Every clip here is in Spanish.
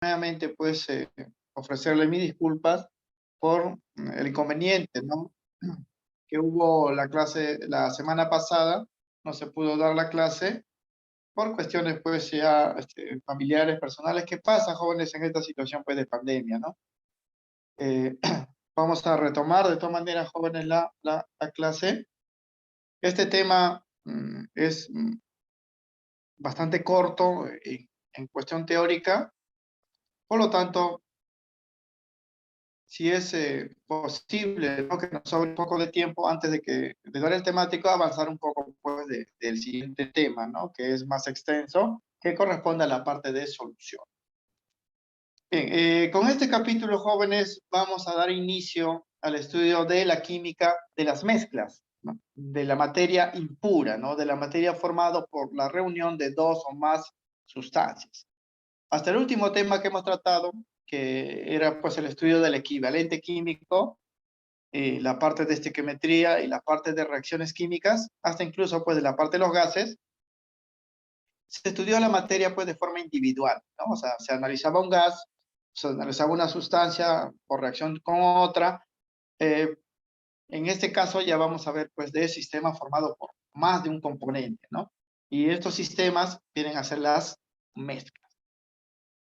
nuevamente pues ofrecerle mis disculpas por el inconveniente, ¿no? Que hubo la clase la semana pasada, no se pudo dar la clase por cuestiones pues ya familiares, personales, que pasa jóvenes en esta situación pues de pandemia, ¿no? Eh, vamos a retomar de todas maneras, jóvenes, la clase. Este tema es bastante corto en cuestión teórica, por lo tanto, si es posible, ¿no?, que nos sobre un poco de tiempo antes de dar el temático, avanzar un poco pues, del siguiente tema, ¿no?, que es más extenso, que corresponde a la parte de solución. Bien, con este capítulo, jóvenes, vamos a dar inicio al estudio de la química de las mezclas, ¿no?, de la materia impura, ¿no?, de la materia formada por la reunión de dos o más sustancias. Hasta el último tema que hemos tratado, que era pues el estudio del equivalente químico, la parte de estequiometría y la parte de reacciones químicas, hasta incluso pues de la parte de los gases, se estudió la materia pues de forma individual, ¿no? O sea, se analizaba un gas, se analizaba una sustancia por reacción con otra. Eh, en este caso ya vamos a ver pues de sistemas formados por más de un componente, ¿no? Y estos sistemas vienen a ser las mezclas.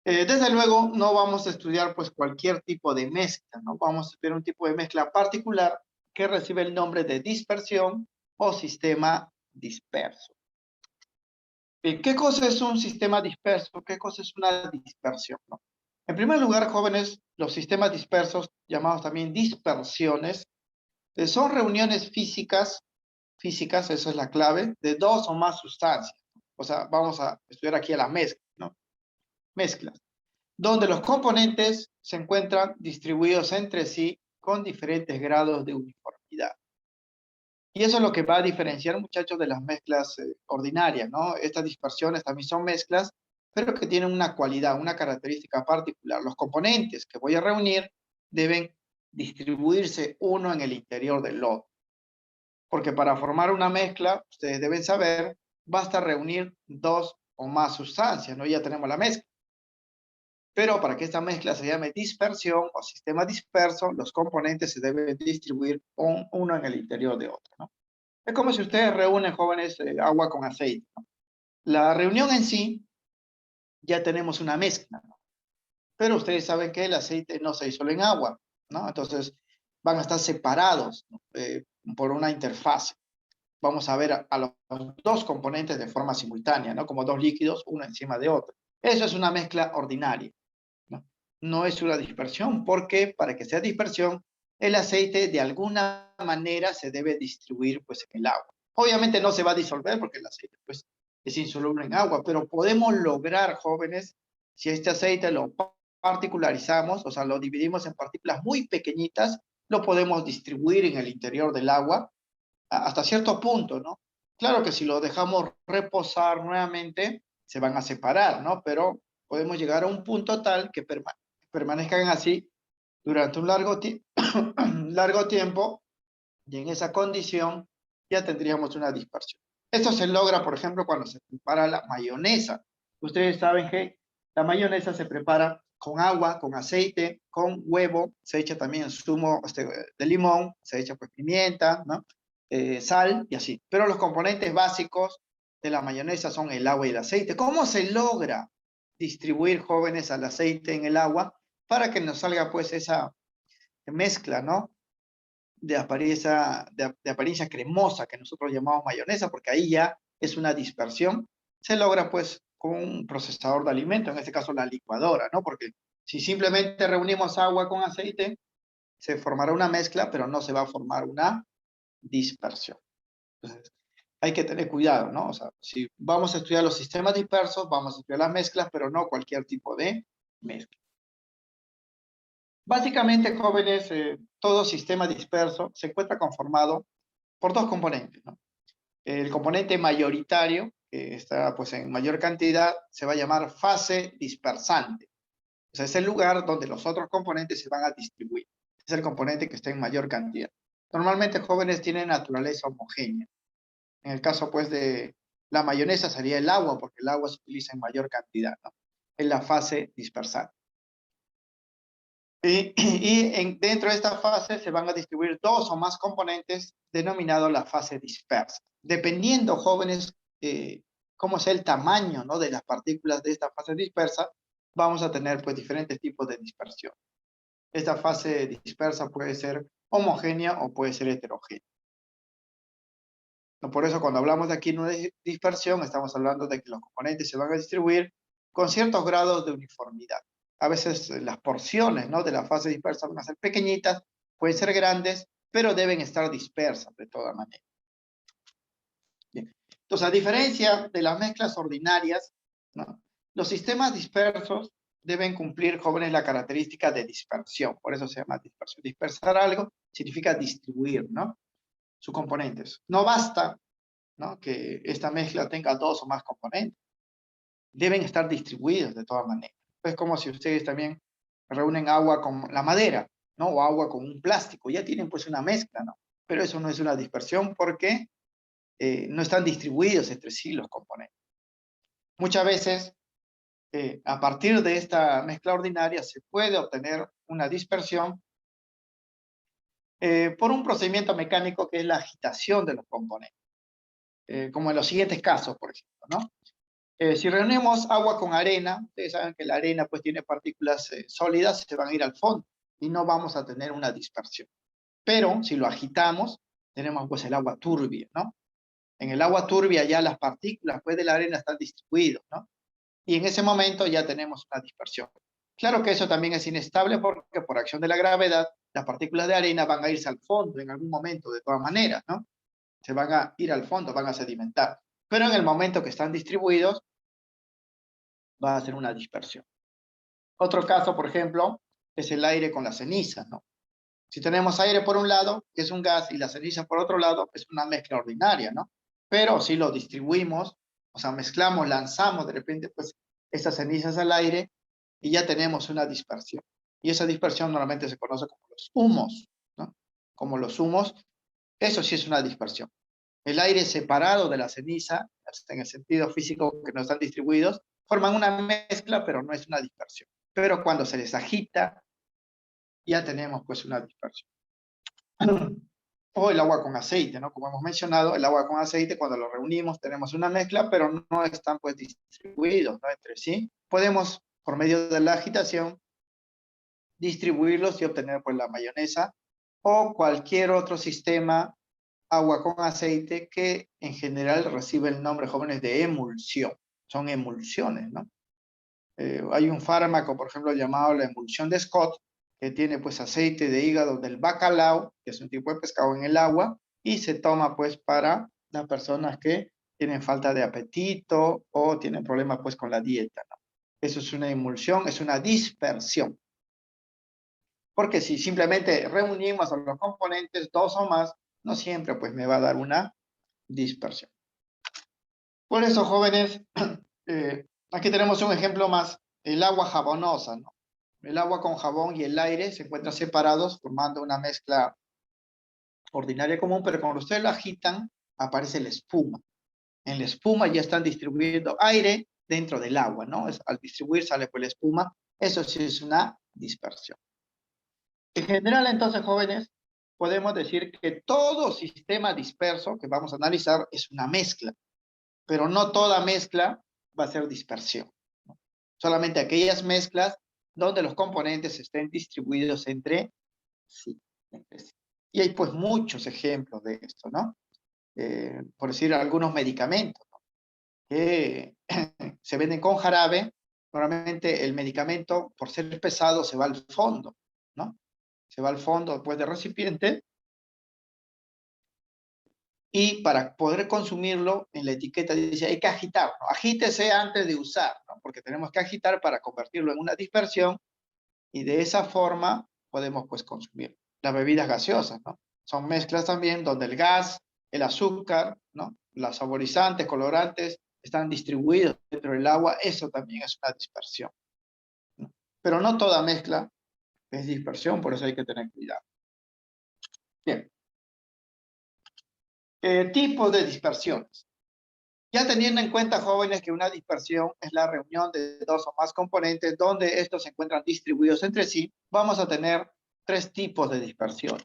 Desde luego, no vamos a estudiar pues cualquier tipo de mezcla, ¿no? Vamos a estudiar un tipo de mezcla particular que recibe el nombre de dispersión o sistema disperso. ¿Qué cosa es un sistema disperso? ¿Qué cosa es una dispersión, no? En primer lugar, jóvenes, los sistemas dispersos, llamados también dispersiones, son reuniones físicas, esa es la clave, de dos o más sustancias. O sea, vamos a estudiar aquí a la mezcla, ¿no? Mezclas, donde los componentes se encuentran distribuidos entre sí con diferentes grados de uniformidad. Y eso es lo que va a diferenciar, muchachos, de las mezclas ordinarias, ¿no? Estas dispersiones también son mezclas, pero que tienen una cualidad, una característica particular. Los componentes que voy a reunir deben distribuirse uno en el interior del otro. Porque para formar una mezcla, ustedes deben saber, basta reunir dos o más sustancias, ¿no? Ya tenemos la mezcla. Pero para que esta mezcla se llame dispersión o sistema disperso, los componentes se deben distribuir uno en el interior de otro, ¿no? Es como si ustedes reúnen, jóvenes, agua con aceite, ¿no? La reunión en sí, ya tenemos una mezcla, ¿no? Pero ustedes saben que el aceite no se disuelve en agua, ¿no? Entonces van a estar separados, ¿no?, por una interfase. Vamos a ver a los dos componentes de forma simultánea, ¿no? Como dos líquidos, uno encima de otro. Eso es una mezcla ordinaria, ¿no? No es una dispersión, porque para que sea dispersión, el aceite de alguna manera se debe distribuir pues en el agua. Obviamente no se va a disolver porque el aceite pues es insoluble en agua, pero podemos lograr, jóvenes, si este aceite lo particularizamos, o sea, lo dividimos en partículas muy pequeñitas, lo podemos distribuir en el interior del agua hasta cierto punto, ¿no? Claro que si lo dejamos reposar nuevamente, se van a separar, ¿no? Pero podemos llegar a un punto tal que permanezcan así durante un largo tiempo, y en esa condición ya tendríamos una dispersión. Esto se logra, por ejemplo, cuando se prepara la mayonesa. Ustedes saben que la mayonesa se prepara con agua, con aceite, con huevo, se echa también zumo de limón, se echa pues pimienta, ¿no? Sal y así. Pero los componentes básicos de la mayonesa son el agua y el aceite. ¿Cómo se logra distribuir, jóvenes, al aceite en el agua para que nos salga pues esa mezcla, ¿no?, de apariencia cremosa que nosotros llamamos mayonesa, porque ahí ya es una dispersión? Se logra pues con un procesador de alimentos, en este caso la licuadora, ¿no? Porque si simplemente reunimos agua con aceite, se formará una mezcla, pero no se va a formar una dispersión. Entonces, hay que tener cuidado, ¿no? O sea, si vamos a estudiar los sistemas dispersos, vamos a estudiar las mezclas, pero no cualquier tipo de mezcla. Básicamente, jóvenes, todo sistema disperso se encuentra conformado por dos componentes, ¿no? El componente mayoritario, que está pues en mayor cantidad, se va a llamar fase dispersante. O sea, es el lugar donde los otros componentes se van a distribuir. Es el componente que está en mayor cantidad. Normalmente, jóvenes, tienen naturaleza homogénea. En el caso pues de la mayonesa sería el agua, porque el agua se utiliza en mayor cantidad, ¿no? En la fase dispersante. Dentro de esta fase se van a distribuir dos o más componentes denominado la fase dispersa. Dependiendo, jóvenes, cómo sea el tamaño, ¿no?, de las partículas de esta fase dispersa, vamos a tener pues diferentes tipos de dispersión. Esta fase dispersa puede ser homogénea o puede ser heterogénea. Por eso cuando hablamos de aquí de una dispersión, estamos hablando de que los componentes se van a distribuir con ciertos grados de uniformidad. A veces las porciones, ¿no?, de la fase dispersa van a ser pequeñitas, pueden ser grandes, pero deben estar dispersas de toda manera. Bien. Entonces, a diferencia de las mezclas ordinarias, ¿no?, los sistemas dispersos deben cumplir, jóvenes, la característica de dispersión. Por eso se llama dispersión. Dispersar algo significa distribuir, ¿no?, sus componentes. No basta, ¿no?, que esta mezcla tenga dos o más componentes. Deben estar distribuidos de todas maneras. Es como si ustedes también reúnen agua con la madera, ¿no?, o agua con un plástico. Ya tienen pues una mezcla, ¿no? Pero eso no es una dispersión porque no están distribuidos entre sí los componentes. Muchas veces, a partir de esta mezcla ordinaria, se puede obtener una dispersión por un procedimiento mecánico que es la agitación de los componentes. Como en los siguientes casos, por ejemplo, ¿no? Si reunimos agua con arena, ustedes saben que la arena pues tiene partículas sólidas, se van a ir al fondo y no vamos a tener una dispersión. Pero si lo agitamos, tenemos pues el agua turbia, ¿no? En el agua turbia ya las partículas pues de la arena están distribuidas, ¿no? Y en ese momento ya tenemos una dispersión. Claro que eso también es inestable porque por acción de la gravedad, las partículas de arena van a irse al fondo en algún momento de todas maneras, ¿no? Se van a ir al fondo, van a sedimentar. Pero en el momento que están distribuidos, va a ser una dispersión. Otro caso, por ejemplo, es el aire con la ceniza, ¿no? Si tenemos aire por un lado, que es un gas, y la ceniza por otro lado, es una mezcla ordinaria, ¿no? Pero si lo distribuimos, o sea, mezclamos, lanzamos de repente, pues, estas cenizas al aire, y ya tenemos una dispersión. Y esa dispersión normalmente se conoce como los humos, ¿no? Como los humos, eso sí es una dispersión. El aire separado de la ceniza, en el sentido físico que no están distribuidos, forman una mezcla, pero no es una dispersión. Pero cuando se les agita, ya tenemos pues una dispersión. O el agua con aceite, ¿no? Como hemos mencionado, el agua con aceite, cuando lo reunimos, tenemos una mezcla, pero no están pues distribuidos, ¿no?, entre sí. Podemos, por medio de la agitación, distribuirlos y obtener pues la mayonesa o cualquier otro sistema agua con aceite que en general recibe el nombre, jóvenes, de emulsión. Son emulsiones, ¿no? Hay un fármaco, por ejemplo, llamado la emulsión de Scott, que tiene pues aceite de hígado del bacalao, que es un tipo de pescado, en el agua, y se toma pues para las personas que tienen falta de apetito o tienen problemas pues con la dieta, ¿no? Eso es una emulsión, es una dispersión. Porque si simplemente reunimos a los componentes, dos o más, no siempre pues me va a dar una dispersión. Por eso, jóvenes, aquí tenemos un ejemplo más, el agua jabonosa, ¿no? El agua con jabón y el aire se encuentran separados formando una mezcla ordinaria común, pero cuando ustedes lo agitan, aparece la espuma. En la espuma ya están distribuyendo aire dentro del agua, ¿no? Al distribuir sale por la espuma, eso sí es una dispersión. En general, entonces, jóvenes, podemos decir que todo sistema disperso que vamos a analizar es una mezcla, pero no toda mezcla va a ser dispersión, ¿no? Solamente aquellas mezclas donde los componentes estén distribuidos entre sí. Y hay pues muchos ejemplos de esto, ¿no? Por decir algunos medicamentos, ¿no?, que se venden con jarabe. Normalmente el medicamento, por ser pesado, se va al fondo, ¿no? Se va al fondo después del recipiente, y para poder consumirlo, en la etiqueta dice hay que agitar, ¿no? Agítese antes de usar, ¿no? Porque tenemos que agitar para convertirlo en una dispersión, y de esa forma podemos pues consumir. Las bebidas gaseosas, ¿no? Son mezclas también donde el gas, el azúcar, ¿no?, los saborizantes, colorantes, están distribuidos dentro del agua. Eso también es una dispersión, ¿no? Pero no toda mezcla es dispersión, por eso hay que tener cuidado. Bien. Tipos de dispersiones. Ya teniendo en cuenta, jóvenes, que una dispersión es la reunión de dos o más componentes donde estos se encuentran distribuidos entre sí, vamos a tener tres tipos de dispersión,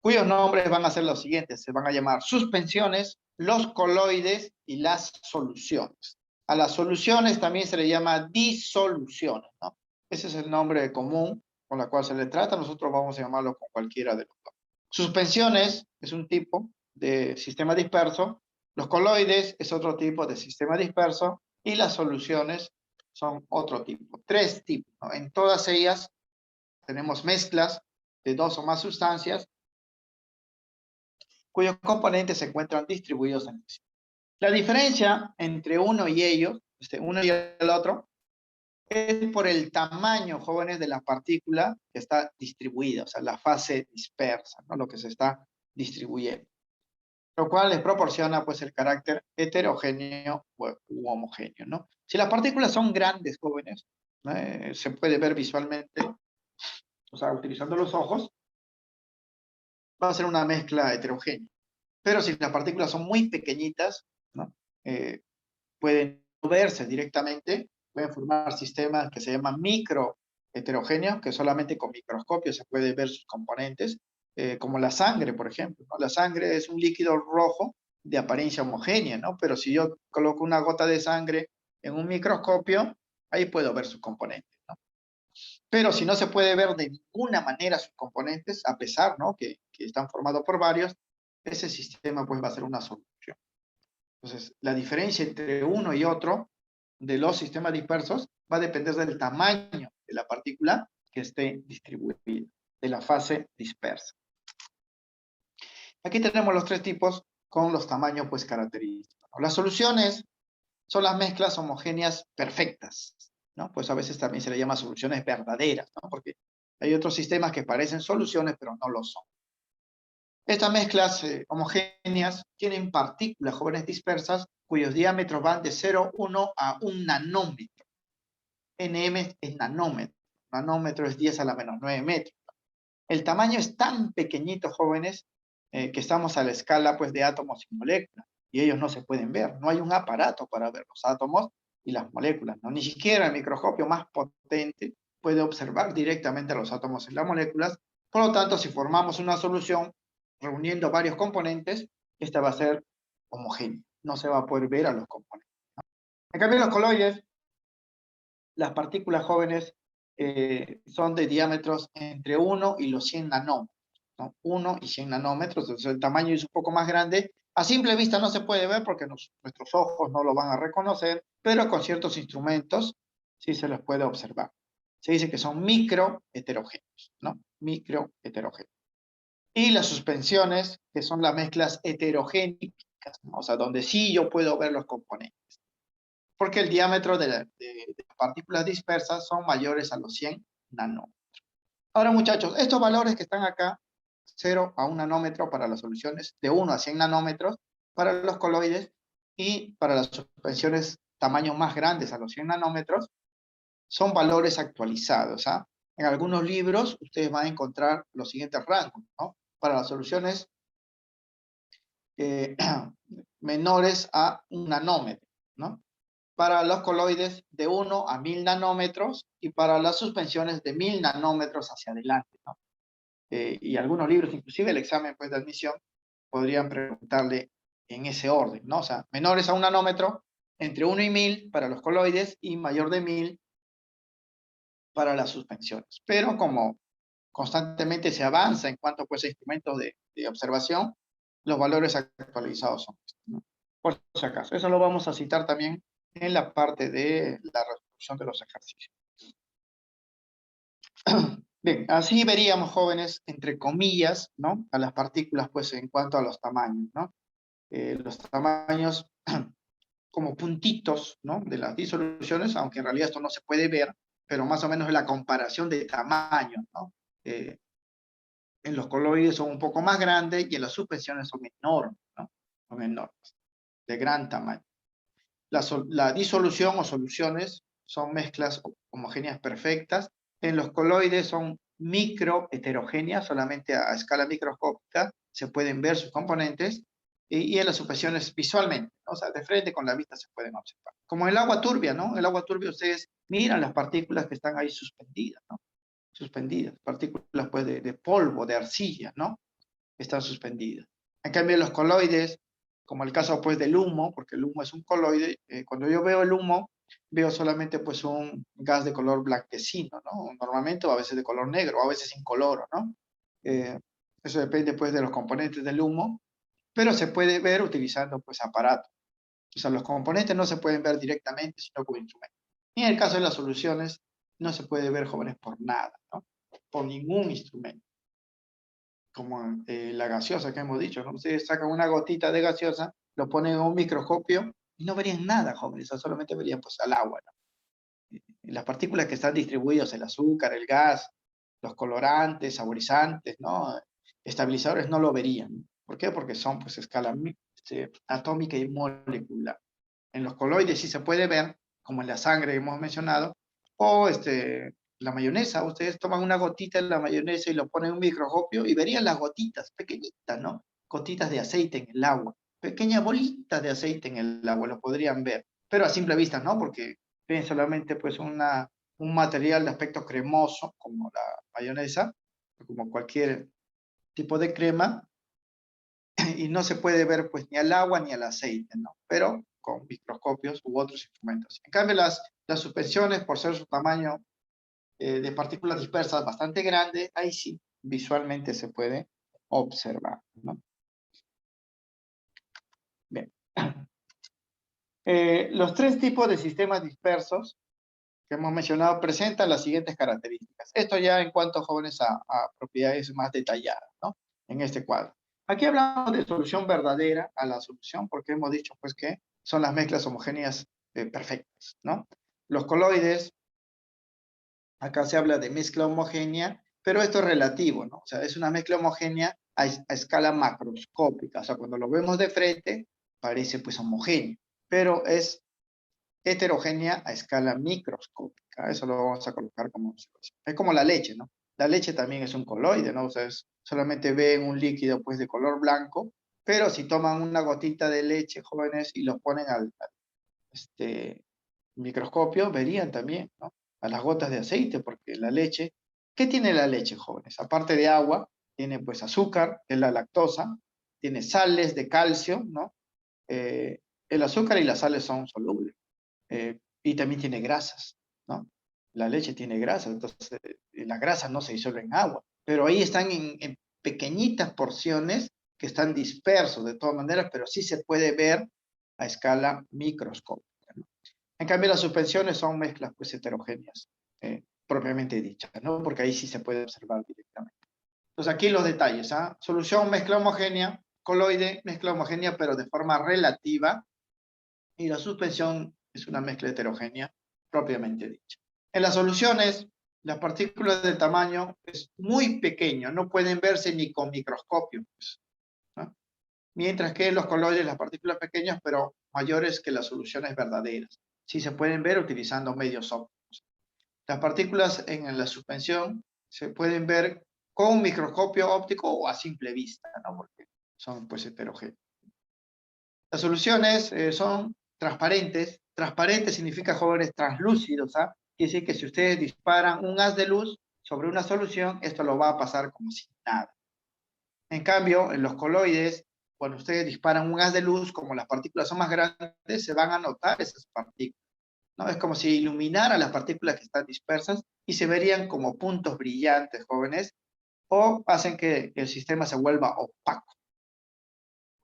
cuyos nombres van a ser los siguientes. Se van a llamar suspensiones, los coloides y las soluciones. A las soluciones también se le llama disoluciones, ¿no? Ese es el nombre común con la cual se le trata. Nosotros vamos a llamarlo con cualquiera de los dos. Suspensiones es un tipo de sistema disperso, los coloides es otro tipo de sistema disperso y las soluciones son otro tipo. Tres tipos, ¿no? En todas ellas tenemos mezclas de dos o más sustancias cuyos componentes se encuentran distribuidos en sí. La diferencia entre uno y ellos, uno y el otro, es por el tamaño, jóvenes, de la partícula que está distribuida, o sea, la fase dispersa, ¿no? Lo que se está distribuyendo, lo cual les proporciona pues el carácter heterogéneo u homogéneo, ¿no? Si las partículas son grandes, jóvenes, se puede ver visualmente, o sea, utilizando los ojos, va a ser una mezcla heterogénea. Pero si las partículas son muy pequeñitas, ¿no? Eh, pueden verse directamente, pueden formar sistemas que se llaman micro heterogéneos, que solamente con microscopio se puede ver sus componentes, como la sangre, por ejemplo, ¿no? La sangre es un líquido rojo de apariencia homogénea, ¿no? Pero si yo coloco una gota de sangre en un microscopio, ahí puedo ver sus componentes, ¿no? Pero si no se puede ver de ninguna manera sus componentes, a pesar, ¿no?, que están formados por varios, ese sistema pues va a ser una solución. Entonces, la diferencia entre uno y otro de los sistemas dispersos va a depender del tamaño de la partícula que esté distribuida, de la fase dispersa. Aquí tenemos los tres tipos con los tamaños pues característicos. Las soluciones son las mezclas homogéneas perfectas, ¿no? Pues a veces también se le llama soluciones verdaderas, ¿no? Porque hay otros sistemas que parecen soluciones, pero no lo son. Estas mezclas homogéneas tienen partículas, jóvenes, dispersas, cuyos diámetros van de 0,1 a 1 nanómetro. nm es nanómetro. Nanómetro es 10 a la menos 9 metros. El tamaño es tan pequeñito, jóvenes, que estamos a la escala pues de átomos y moléculas, y ellos no se pueden ver. No hay un aparato para ver los átomos y las moléculas, ¿no? Ni siquiera el microscopio más potente puede observar directamente los átomos y las moléculas. Por lo tanto, si formamos una solución reuniendo varios componentes, esta va a ser homogénea. No se va a poder ver a los componentes, ¿no? En cambio, los coloides, las partículas, jóvenes, son de diámetros entre 1 y los 100 nanómetros, ¿no? 1 y 100 nanómetros, entonces el tamaño es un poco más grande. A simple vista no se puede ver porque nuestros ojos no lo van a reconocer, pero con ciertos instrumentos sí se los puede observar. Se dice que son microheterogéneos, ¿no? Microheterogéneos. Y las suspensiones, que son las mezclas heterogénicas, ¿no? O sea, donde sí yo puedo ver los componentes, porque el diámetro de las partículas dispersas son mayores a los 100 nanómetros. Ahora, muchachos, estos valores que están acá, 0 a 1 nanómetro para las soluciones, de 1 a 100 nanómetros para los coloides, y para las suspensiones tamaños más grandes a los 100 nanómetros, son valores actualizados, ¿ah? En algunos libros ustedes van a encontrar los siguientes rangos, ¿no? Para las soluciones menores a 1 nanómetro, ¿no? Para los coloides de 1 a 1000 nanómetros y para las suspensiones de 1000 nanómetros hacia adelante, ¿no? Y algunos libros, inclusive el examen pues, de admisión, podrían preguntarle en ese orden, ¿no? O sea, menores a 1 nanómetro, entre 1 y 1000 para los coloides y mayor de 1000 para las suspensiones. Pero como constantemente se avanza en cuanto pues, a instrumentos de observación, los valores actualizados son estos, ¿no? Por si acaso. Eso lo vamos a citar también en la parte de la resolución de los ejercicios. Bien, así veríamos, jóvenes, entre comillas, ¿no?, a las partículas, pues, en cuanto a los tamaños, ¿no? Los tamaños como puntitos, ¿no?, de las disoluciones, aunque en realidad esto no se puede ver, pero más o menos es la comparación de tamaños, ¿no? En los coloides son un poco más grandes y en las suspensiones son enormes, ¿no? Son enormes, de gran tamaño. La disolución o soluciones son mezclas homogéneas perfectas. En los coloides son microheterogéneas, solamente a escala microscópica se pueden ver sus componentes, y en las suspensiones visualmente, ¿no? O sea, de frente con la vista se pueden observar. Como el agua turbia, ¿no? El agua turbia, ustedes miran las partículas que están ahí suspendidas, ¿no? Suspendidas, partículas pues de polvo, de arcilla, ¿no? Están suspendidas. En cambio, los coloides, como el caso pues del humo, porque el humo es un coloide, cuando yo veo el humo, veo solamente pues un gas de color blanquecino, ¿no? Normalmente, o a veces de color negro, o a veces incoloro, ¿no? Eso depende pues de los componentes del humo, pero se puede ver utilizando pues aparatos. O sea, los componentes no se pueden ver directamente, sino con instrumentos. Y en el caso de las soluciones, no se puede ver, jóvenes, por nada, ¿no? Por ningún instrumento. Como la gaseosa que hemos dicho, ¿no? Ustedes sacan una gotita de gaseosa, lo ponen en un microscopio y no verían nada, jóvenes, o solamente verían pues al agua, ¿no? Y las partículas que están distribuidas, el azúcar, el gas, los colorantes, saborizantes, ¿no? Estabilizadores, no lo verían. ¿Por qué? Porque son pues escala atómica y molecular. En los coloides sí se puede ver, como en la sangre hemos mencionado, o la mayonesa. Ustedes toman una gotita de la mayonesa y lo ponen en un microscopio y verían las gotitas pequeñitas, ¿no? Gotitas de aceite en el agua, pequeñas bolitas de aceite en el agua, lo podrían ver. Pero a simple vista no, porque ven solamente pues un material de aspecto cremoso, como la mayonesa, como cualquier tipo de crema, y no se puede ver pues ni al agua ni al aceite, ¿no? Pero con microscopios u otros instrumentos. En cambio, las suspensiones, por ser su tamaño de partículas dispersas bastante grande, ahí sí, visualmente se puede observar, ¿no? Bien. Los tres tipos de sistemas dispersos que hemos mencionado presentan las siguientes características. Esto ya en cuanto, jóvenes, a propiedades más detalladas, ¿no? En este cuadro. Aquí hablamos de solución verdadera a la solución, porque hemos dicho pues que son las mezclas homogéneas perfectas, ¿no? Los coloides, acá se habla de mezcla homogénea, pero esto es relativo, ¿no? O sea, es una mezcla homogénea a escala macroscópica. O sea, cuando lo vemos de frente, parece pues homogéneo, pero es heterogénea a escala microscópica. Eso lo vamos a colocar como observación. Es como la leche, ¿no? La leche también es un coloide, ¿no? O sea, solamente ven un líquido pues de color blanco, pero si toman una gotita de leche, jóvenes, y lo ponen al microscopio, verían también, ¿no? A las gotas de aceite, porque la leche, ¿qué tiene la leche, jóvenes? Aparte de agua, tiene pues azúcar, que es la lactosa, tiene sales de calcio, ¿no? El azúcar y las sales son solubles. Y también tiene grasas, ¿no? La leche tiene grasas, entonces las grasas no se disuelven en agua, pero ahí están en pequeñitas porciones que están dispersos de todas maneras, pero sí se puede ver a escala microscópica, ¿no? En cambio, las suspensiones son mezclas pues heterogéneas, propiamente dichas, ¿no? Porque ahí sí se puede observar directamente. Entonces aquí los detalles, ¿ah? Solución, mezcla homogénea, coloide, mezcla homogénea, pero de forma relativa, y la suspensión es una mezcla heterogénea propiamente dicha. En las soluciones, las partículas del tamaño es muy pequeño, no pueden verse ni con microscopio, pues, ¿no? Mientras que en los coloides las partículas pequeñas, pero mayores que las soluciones verdaderas. Sí se pueden ver utilizando medios ópticos. Las partículas en la suspensión se pueden ver con un microscopio óptico o a simple vista, ¿no? Porque son pues heterogéneas. Las soluciones son transparentes. Transparente significa, jóvenes, translúcidos, ¿ah? Quiere decir que si ustedes disparan un haz de luz sobre una solución, esto lo va a pasar como si nada. En cambio, en los coloides, cuando ustedes disparan un haz de luz, como las partículas son más grandes, se van a notar esas partículas, ¿no? Es como si iluminaran las partículas que están dispersas y se verían como puntos brillantes, jóvenes, o hacen que el sistema se vuelva opaco,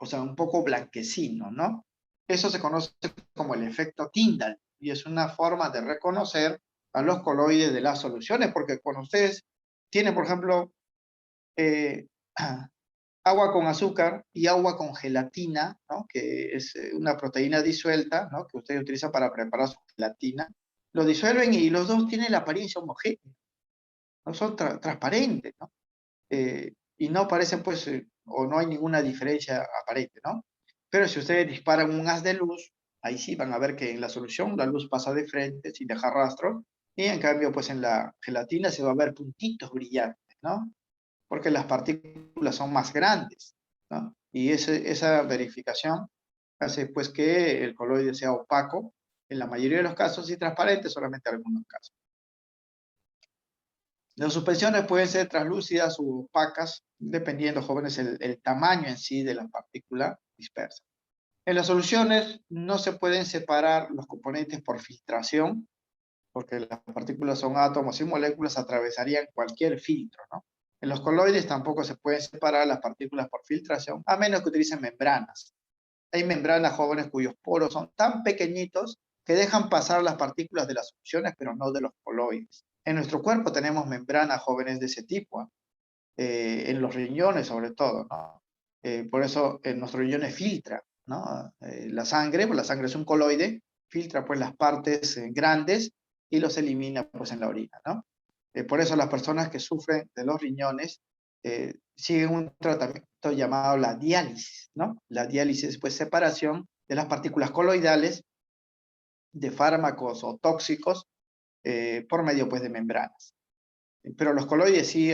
o sea, un poco blanquecino, ¿no? Eso se conoce como el efecto Tyndall y es una forma de reconocer a los coloides de las soluciones, porque cuando ustedes tienen, por ejemplo, eh, agua con azúcar y agua con gelatina, ¿no? Que es una proteína disuelta, ¿no? Que ustedes utilizan para preparar su gelatina, lo disuelven y los dos tienen la apariencia homogénea, no son transparentes, ¿no? Y no parecen, pues, o no hay ninguna diferencia aparente, ¿no? Pero si ustedes disparan un haz de luz, ahí sí van a ver que en la solución la luz pasa de frente sin dejar rastro, y en cambio, pues en la gelatina se va a ver puntitos brillantes, ¿no? Porque las partículas son más grandes, ¿no? Y esa verificación hace pues que el coloide sea opaco en la mayoría de los casos y transparente solamente en algunos casos. Las suspensiones pueden ser translúcidas u opacas, dependiendo, jóvenes, el tamaño en sí de la partícula dispersa. En las soluciones no se pueden separar los componentes por filtración, porque las partículas son átomos y moléculas, atravesarían cualquier filtro, ¿no? En los coloides tampoco se pueden separar las partículas por filtración, a menos que utilicen membranas. Hay membranas, jóvenes, cuyos poros son tan pequeñitos que dejan pasar las partículas de las soluciones, pero no de los coloides. En nuestro cuerpo tenemos membranas, jóvenes, de ese tipo, en los riñones sobre todo, ¿no? Por eso en nuestros riñones filtra, ¿no? La sangre, pues la sangre es un coloide, filtra pues las partes grandes y los elimina pues en la orina, ¿no? Por eso las personas que sufren de los riñones siguen un tratamiento llamado la diálisis, ¿no? La diálisis es pues separación de las partículas coloidales de fármacos o tóxicos por medio pues de membranas. Pero los coloides sí,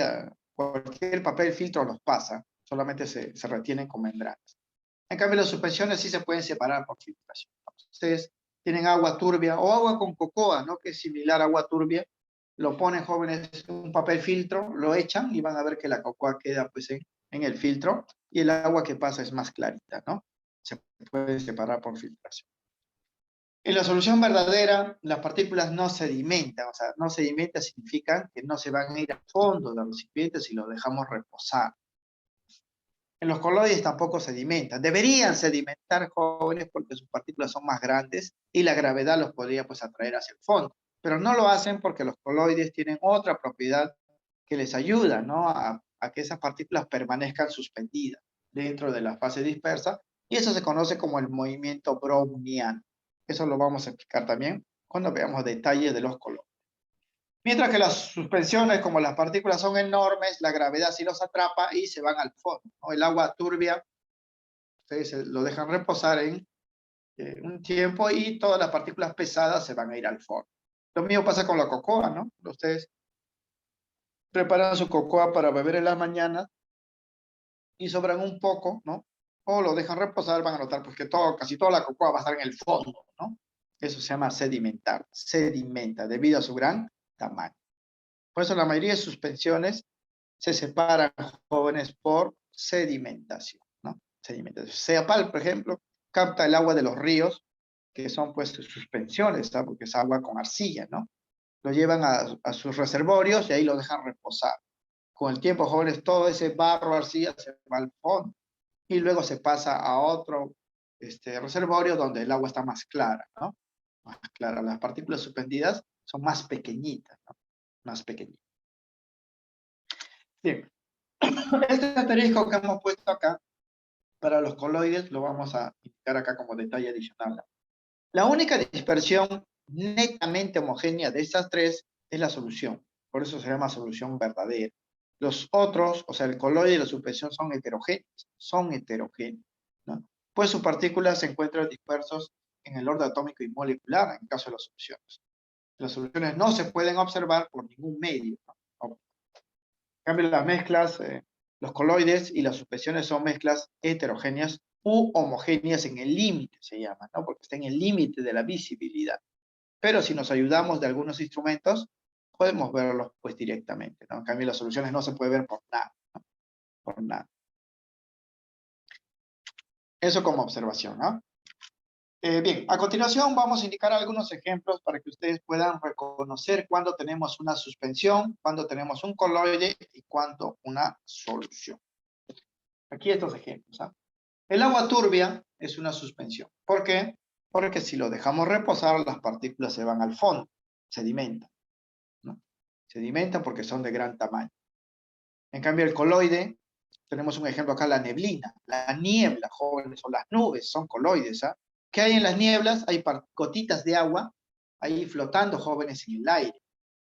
cualquier papel filtro los pasa, solamente se retienen con membranas. En cambio, las suspensiones sí se pueden separar por filtración. Ustedes tienen agua turbia o agua con cocoa, ¿no? Que es similar a agua turbia. Lo ponen, jóvenes, en un papel filtro, lo echan y van a ver que la cocoa queda pues en el filtro y el agua que pasa es más clarita, ¿no? Se puede separar por filtración. En la solución verdadera, las partículas no sedimentan, o sea, no sedimentan significa que no se van a ir al fondo del recipiente si lo dejamos reposar. En los coloides tampoco sedimentan. Deberían sedimentar, jóvenes, porque sus partículas son más grandes y la gravedad los podría pues atraer hacia el fondo. Pero no lo hacen porque los coloides tienen otra propiedad que les ayuda, ¿no? a que esas partículas permanezcan suspendidas dentro de la fase dispersa, y eso se conoce como el movimiento browniano. Eso lo vamos a explicar también cuando veamos detalles de los coloides. Mientras que las suspensiones, como las partículas son enormes, la gravedad sí los atrapa y se van al fondo, ¿no? El agua turbia, ustedes lo dejan reposar en un tiempo y todas las partículas pesadas se van a ir al fondo. Lo mismo pasa con la cocoa, ¿no? Ustedes preparan su cocoa para beber en la mañana y sobran un poco, ¿no? O lo dejan reposar, van a notar pues, que casi toda la cocoa va a estar en el fondo, ¿no? Eso se llama sedimentar, sedimenta, debido a su gran tamaño. Por eso la mayoría de suspensiones se separan, jóvenes, por sedimentación, ¿no? Sedimentación. CEPAL, por ejemplo, capta el agua de los ríos, que son pues suspensiones, ¿no? Porque es agua con arcilla, ¿no? Lo llevan a sus reservorios y ahí lo dejan reposar. Con el tiempo, jóvenes, todo ese barro, arcilla, se va al fondo y luego se pasa a otro reservorio donde el agua está más clara, ¿no? Más clara. Las partículas suspendidas son más pequeñitas, ¿no? Más pequeñitas. Bien. Este asterisco que hemos puesto acá para los coloides lo vamos a indicar acá como detalle adicional. La única dispersión netamente homogénea de estas tres es la solución. Por eso se llama solución verdadera. Los otros, o sea, el coloide y la suspensión son heterogéneos, ¿no? Pues sus partículas se encuentran dispersos en el orden atómico y molecular en caso de las soluciones. Las soluciones no se pueden observar por ningún medio, ¿no? En cambio, las mezclas, los coloides y las suspensiones son mezclas heterogéneas u homogéneas en el límite, se llama, ¿no? Porque está en el límite de la visibilidad. Pero si nos ayudamos de algunos instrumentos, podemos verlos pues directamente, ¿no? En cambio, las soluciones no se puede ver por nada, ¿no? Por nada. Eso como observación, ¿no? Bien, a continuación vamos a indicar algunos ejemplos para que ustedes puedan reconocer cuándo tenemos una suspensión, cuándo tenemos un coloide y cuándo una solución. Aquí estos ejemplos, ¿ah? El agua turbia es una suspensión. ¿Por qué? Porque si lo dejamos reposar, las partículas se van al fondo, sedimentan, ¿no? Sedimentan porque son de gran tamaño. En cambio, el coloide, tenemos un ejemplo acá, la neblina, la niebla, jóvenes, o las nubes, son coloides, ¿ah? ¿Qué hay en las nieblas? Hay gotitas de agua ahí flotando, jóvenes, en el aire,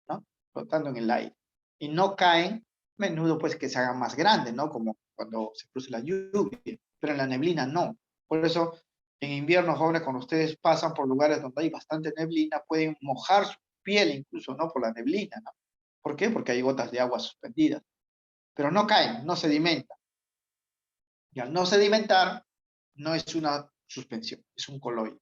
¿no? Flotando en el aire. Y no caen, a menudo pues que se hagan más grandes, ¿no? Como cuando se produce la lluvia, pero en la neblina no. Por eso, en invierno, jóvenes, cuando ustedes pasan por lugares donde hay bastante neblina, pueden mojar su piel incluso, ¿no? Por la neblina, ¿no? ¿Por qué? Porque hay gotas de agua suspendidas. Pero no caen, no sedimentan. Y al no sedimentar, no es una suspensión, es un coloide.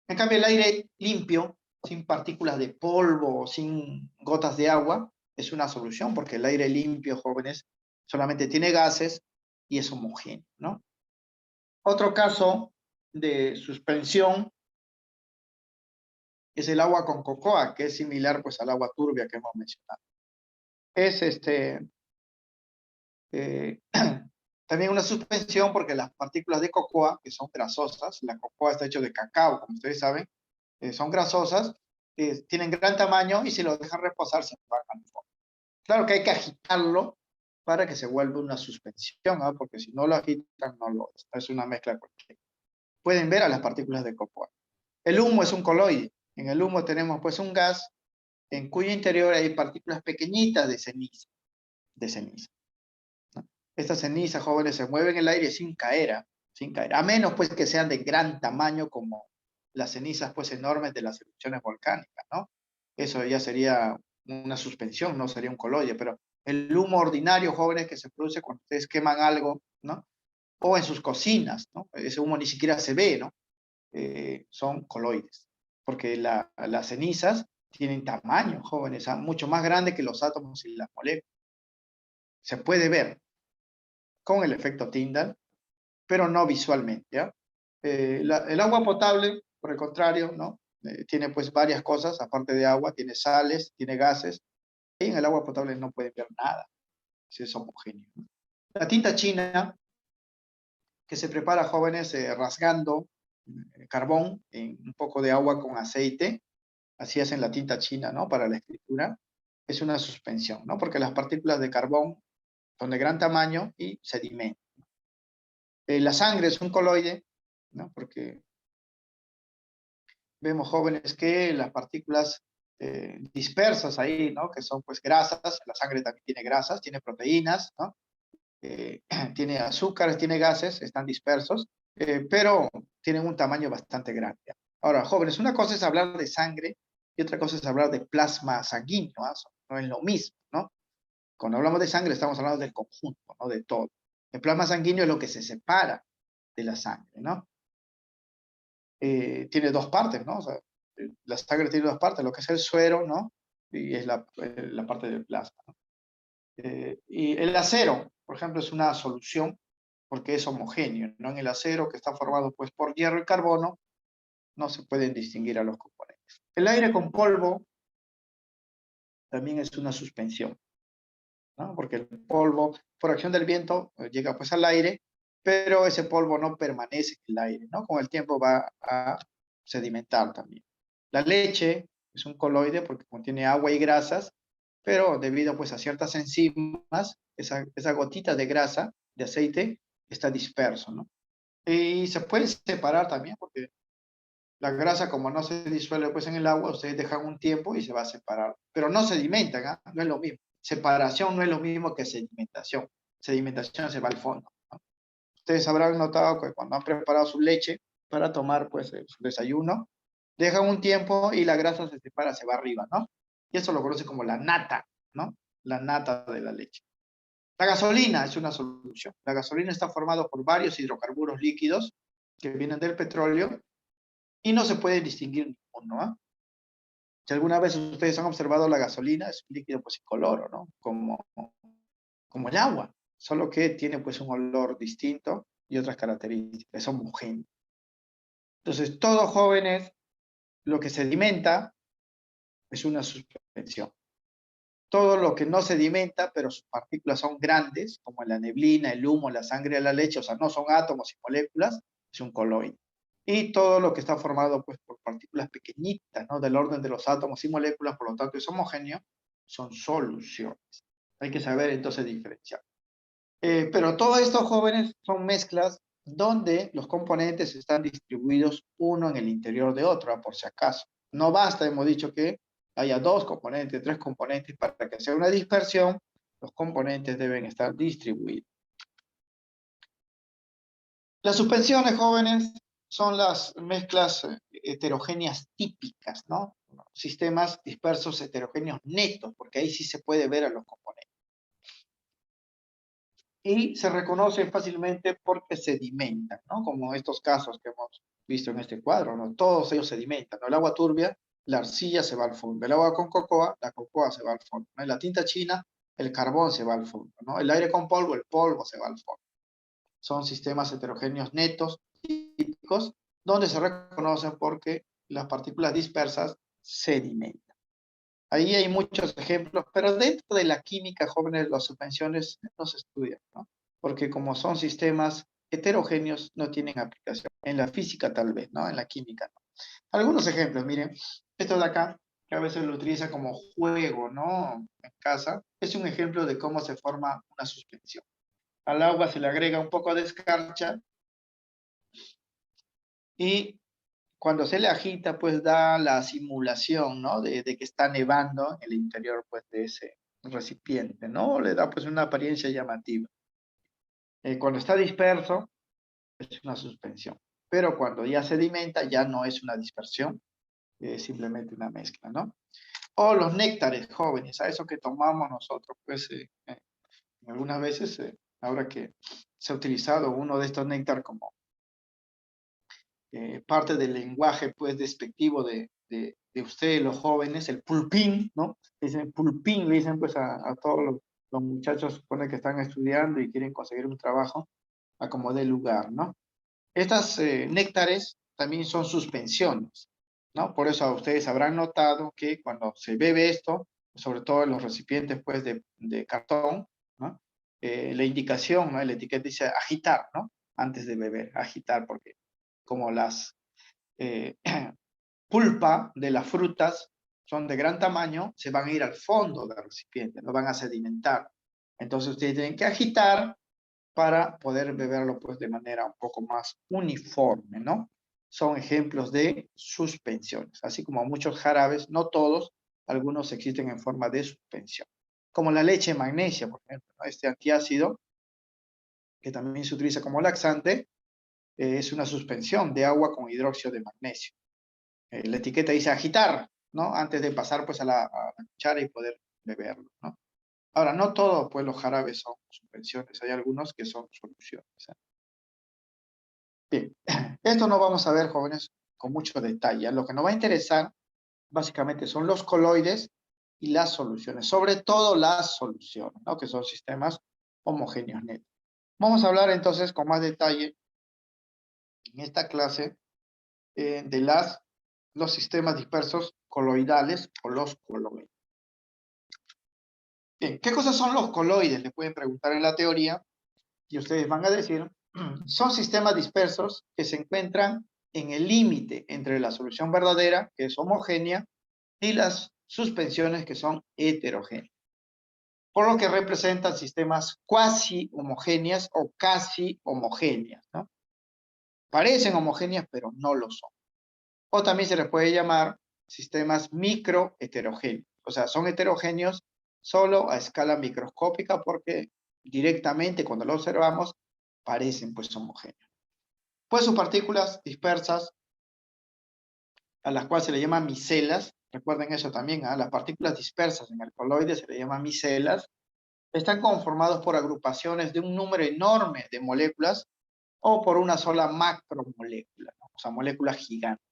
En cambio, el aire limpio, sin partículas de polvo, sin gotas de agua, es una solución, porque el aire limpio, jóvenes, solamente tiene gases y es homogéneo, ¿no? Otro caso de suspensión es el agua con cocoa, que es similar pues al agua turbia que hemos mencionado. Es también una suspensión porque las partículas de cocoa, que son grasosas, la cocoa está hecha de cacao, como ustedes saben, son grasosas, tienen gran tamaño y si lo dejan reposar se bajan al fondo. Claro que hay que agitarlo para que se vuelva una suspensión, ¿no? Porque si no lo agitan no lo es una mezcla cualquiera. Pueden ver a las partículas de cocoa. El humo es un coloide. En el humo tenemos pues un gas en cuyo interior hay partículas pequeñitas de ceniza. ¿No? Estas cenizas, jóvenes, se mueven en el aire sin caer, a menos pues que sean de gran tamaño como las cenizas pues enormes de las erupciones volcánicas, ¿no? Eso ya sería una suspensión, no sería un coloide, pero el humo ordinario, jóvenes, que se produce cuando ustedes queman algo, ¿no? O en sus cocinas, ¿no? Ese humo ni siquiera se ve, ¿no? Son coloides, porque las cenizas tienen tamaño, jóvenes, mucho más grande que los átomos y las moléculas. Se puede ver con el efecto Tyndall, pero no visualmente, ¿ya? El agua potable, por el contrario, ¿no? Tiene pues varias cosas, aparte de agua, tiene sales, tiene gases, y en el agua potable no pueden ver nada, si es homogéneo, ¿no? La tinta china, que se prepara, jóvenes, rasgando carbón en un poco de agua con aceite, así hacen la tinta china, ¿no? Para la escritura, es una suspensión, ¿no? Porque las partículas de carbón son de gran tamaño y sedimentan. La sangre es un coloide, ¿no? Porque vemos, jóvenes, que las partículas dispersas ahí, ¿no? Que son pues grasas, la sangre también tiene grasas, tiene proteínas, ¿no? Tiene azúcares, tiene gases, están dispersos, pero tienen un tamaño bastante grande. Ahora, jóvenes, una cosa es hablar de sangre y otra cosa es hablar de plasma sanguíneo, ¿no? No es lo mismo, ¿no? Cuando hablamos de sangre estamos hablando del conjunto, ¿no? De todo. El plasma sanguíneo es lo que se separa de la sangre, ¿no? Tiene dos partes, ¿no? O sea, la sangre tiene dos partes, lo que es el suero, ¿no? Y es la parte del plasma, ¿no? Y el acero, por ejemplo, es una solución porque es homogéneo, ¿no? En el acero, que está formado pues por hierro y carbono, no se pueden distinguir a los componentes. El aire con polvo también es una suspensión, ¿no? Porque el polvo, por acción del viento, llega pues al aire, pero ese polvo no permanece en el aire, ¿no? Con el tiempo va a sedimentar también. La leche es un coloide porque contiene agua y grasas, pero debido pues a ciertas enzimas, esa gotita de grasa, de aceite, está disperso, ¿no? Y se puede separar también porque la grasa, como no se disuelve pues en el agua, ustedes dejan un tiempo y se va a separar. Pero no sedimentan, ¿ah? No es lo mismo. Separación no es lo mismo que sedimentación. Sedimentación se va al fondo, ¿no? Ustedes habrán notado que cuando han preparado su leche para tomar pues su desayuno, dejan un tiempo y la grasa se separa, se va arriba, ¿no? Y eso lo conoce como la nata, ¿no? La nata de la leche. La gasolina es una solución. La gasolina está formada por varios hidrocarburos líquidos que vienen del petróleo y no se puede distinguir ninguno, ¿no? Si alguna vez ustedes han observado la gasolina, es un líquido pues incoloro, ¿no? Como el agua, solo que tiene pues un olor distinto y otras características, es homogéneo. Entonces, todos jóvenes, lo que sedimenta es una suspensión. Todo lo que no sedimenta, pero sus partículas son grandes, como la neblina, el humo, la sangre de la leche, o sea, no son átomos y moléculas, es un coloide. Y todo lo que está formado pues, por partículas pequeñitas, ¿no? Del orden de los átomos y moléculas, por lo tanto es homogéneo, son soluciones. Hay que saber entonces diferenciar. Pero todos estos, jóvenes, son mezclas donde los componentes están distribuidos uno en el interior de otro, por si acaso. No basta, hemos dicho, que haya dos componentes, tres componentes, para que sea una dispersión, los componentes deben estar distribuidos. Las suspensiones, jóvenes, son las mezclas heterogéneas típicas, ¿no? Sistemas dispersos heterogéneos netos, porque ahí sí se puede ver a los componentes. y se reconocen fácilmente porque sedimentan, ¿no? Como estos casos que hemos visto en este cuadro, ¿no? Todos ellos sedimentan, ¿no? El agua turbia, la arcilla se va al fondo. El agua con cocoa, la cocoa se va al fondo, ¿no? La tinta china, el carbón se va al fondo, ¿no? El aire con polvo, el polvo se va al fondo. Son sistemas heterogéneos netos, típicos, donde se reconocen porque las partículas dispersas sedimentan. Ahí hay muchos ejemplos, pero dentro de la química, jóvenes, las suspensiones no se estudian, ¿no? Porque como son sistemas heterogéneos, no tienen aplicación. En la física tal vez, ¿no? En la química no. Algunos ejemplos, miren, esto de acá, que a veces lo utiliza como juego, ¿no? En casa, es un ejemplo de cómo se forma una suspensión. Al agua se le agrega un poco de escarcha y cuando se le agita, pues da la simulación, ¿no? De que está nevando en el interior, pues, de ese recipiente, ¿no? Le da, pues, una apariencia llamativa. Cuando está disperso, es una suspensión. Pero cuando ya sedimenta, ya no es una dispersión, es simplemente una mezcla, ¿no? O los néctares jóvenes, a eso que tomamos nosotros, pues, algunas veces, ahora que se ha utilizado uno de estos néctar como parte del lenguaje pues despectivo de ustedes los jóvenes, el pulpín, ¿no? Dicen pulpín, le dicen pues a todos los muchachos supone que están estudiando y quieren conseguir un trabajo a como dé lugar, ¿no? Estas néctares también son suspensiones, ¿no? Por eso ustedes habrán notado que cuando se bebe esto, sobre todo en los recipientes pues de cartón, ¿no? La indicación, ¿no? La etiqueta dice agitar, ¿no? Antes de beber, agitar, porque como las eh, pulpa de las frutas son de gran tamaño, se van a ir al fondo del recipiente, no van a sedimentar. Entonces ustedes tienen que agitar para poder beberlo pues de manera un poco más uniforme, ¿no? Son ejemplos de suspensiones, así como muchos jarabes, no todos, algunos existen en forma de suspensión. Como la leche magnesia, por ejemplo, ¿no? Este antiácido, que también se utiliza como laxante, es una suspensión de agua con hidróxido de magnesio. La etiqueta dice agitar, ¿no? Antes de pasar pues a la cuchara y poder beberlo, ¿no? Ahora, no todos pues los jarabes son suspensiones, hay algunos que son soluciones. Bien, esto no vamos a ver, jóvenes, con mucho detalle. Lo que nos va a interesar básicamente son los coloides y las soluciones, sobre todo las soluciones, ¿no? Que son sistemas homogéneos netos. Vamos a hablar entonces con más detalle en esta clase de los sistemas dispersos coloidales o los coloides. Bien, ¿qué cosas son los coloides? Le pueden preguntar en la teoría y ustedes van a decir, son sistemas dispersos que se encuentran en el límite entre la solución verdadera, que es homogénea, y las suspensiones que son heterogéneas. Por lo que representan sistemas cuasi homogéneas o casi homogéneas, ¿no? Parecen homogéneas, pero no lo son. O también se les puede llamar sistemas microheterogéneos. O sea, son heterogéneos solo a escala microscópica porque directamente cuando lo observamos parecen pues homogéneos. Pues sus partículas dispersas, a las cuales se le llama micelas, recuerden eso también, las partículas dispersas en el coloide se le llama micelas, están conformados por agrupaciones de un número enorme de moléculas o por una sola macromolécula, ¿no? O sea, moléculas gigantes.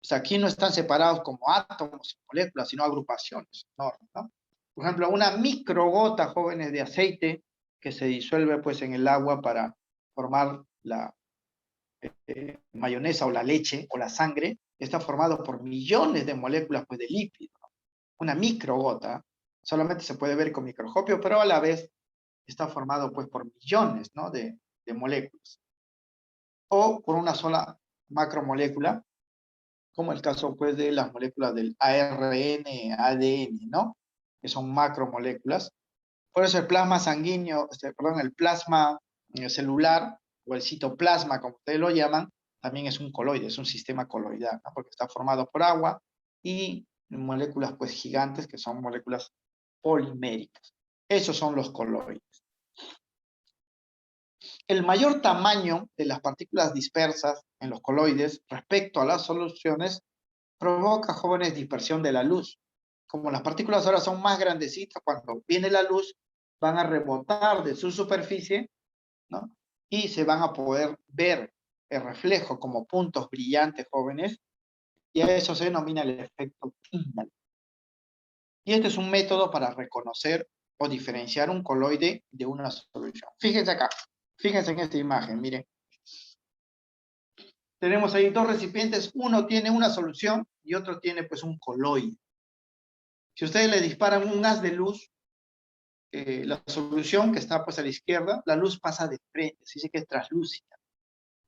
O sea, aquí no están separados como átomos y moléculas, sino agrupaciones enormes, ¿no? Por ejemplo, una microgota, jóvenes, de aceite que se disuelve pues en el agua para formar la mayonesa o la leche o la sangre, está formado por millones de moléculas pues, de lípidos. Una microgota solamente se puede ver con microscopio, pero a la vez está formado pues, por millones, ¿no? de moléculas. O por una sola macromolécula, como el caso pues, de las moléculas del ARN, ADN, ¿no? Que son macromoléculas. Por eso el plasma sanguíneo, perdón, el plasma celular o el citoplasma, como ustedes lo llaman, también es un coloide, es un sistema coloidal, ¿no? Porque está formado por agua y moléculas pues gigantes que son moléculas poliméricas. Esos son los coloides. El mayor tamaño de las partículas dispersas en los coloides respecto a las soluciones provoca, jóvenes, dispersión de la luz. Como las partículas ahora son más grandecitas, cuando viene la luz, van a rebotar de su superficie, ¿no? Y se van a poder ver el reflejo como puntos brillantes, jóvenes, y a eso se denomina el efecto Tyndall. Y este es un método para reconocer o diferenciar un coloide de una solución. Fíjense acá, fíjense en esta imagen, miren. Tenemos ahí dos recipientes, uno tiene una solución y otro tiene pues un coloide. Si ustedes le disparan un haz de luz, la solución que está pues a la izquierda, la luz pasa de frente, se dice que es translúcida.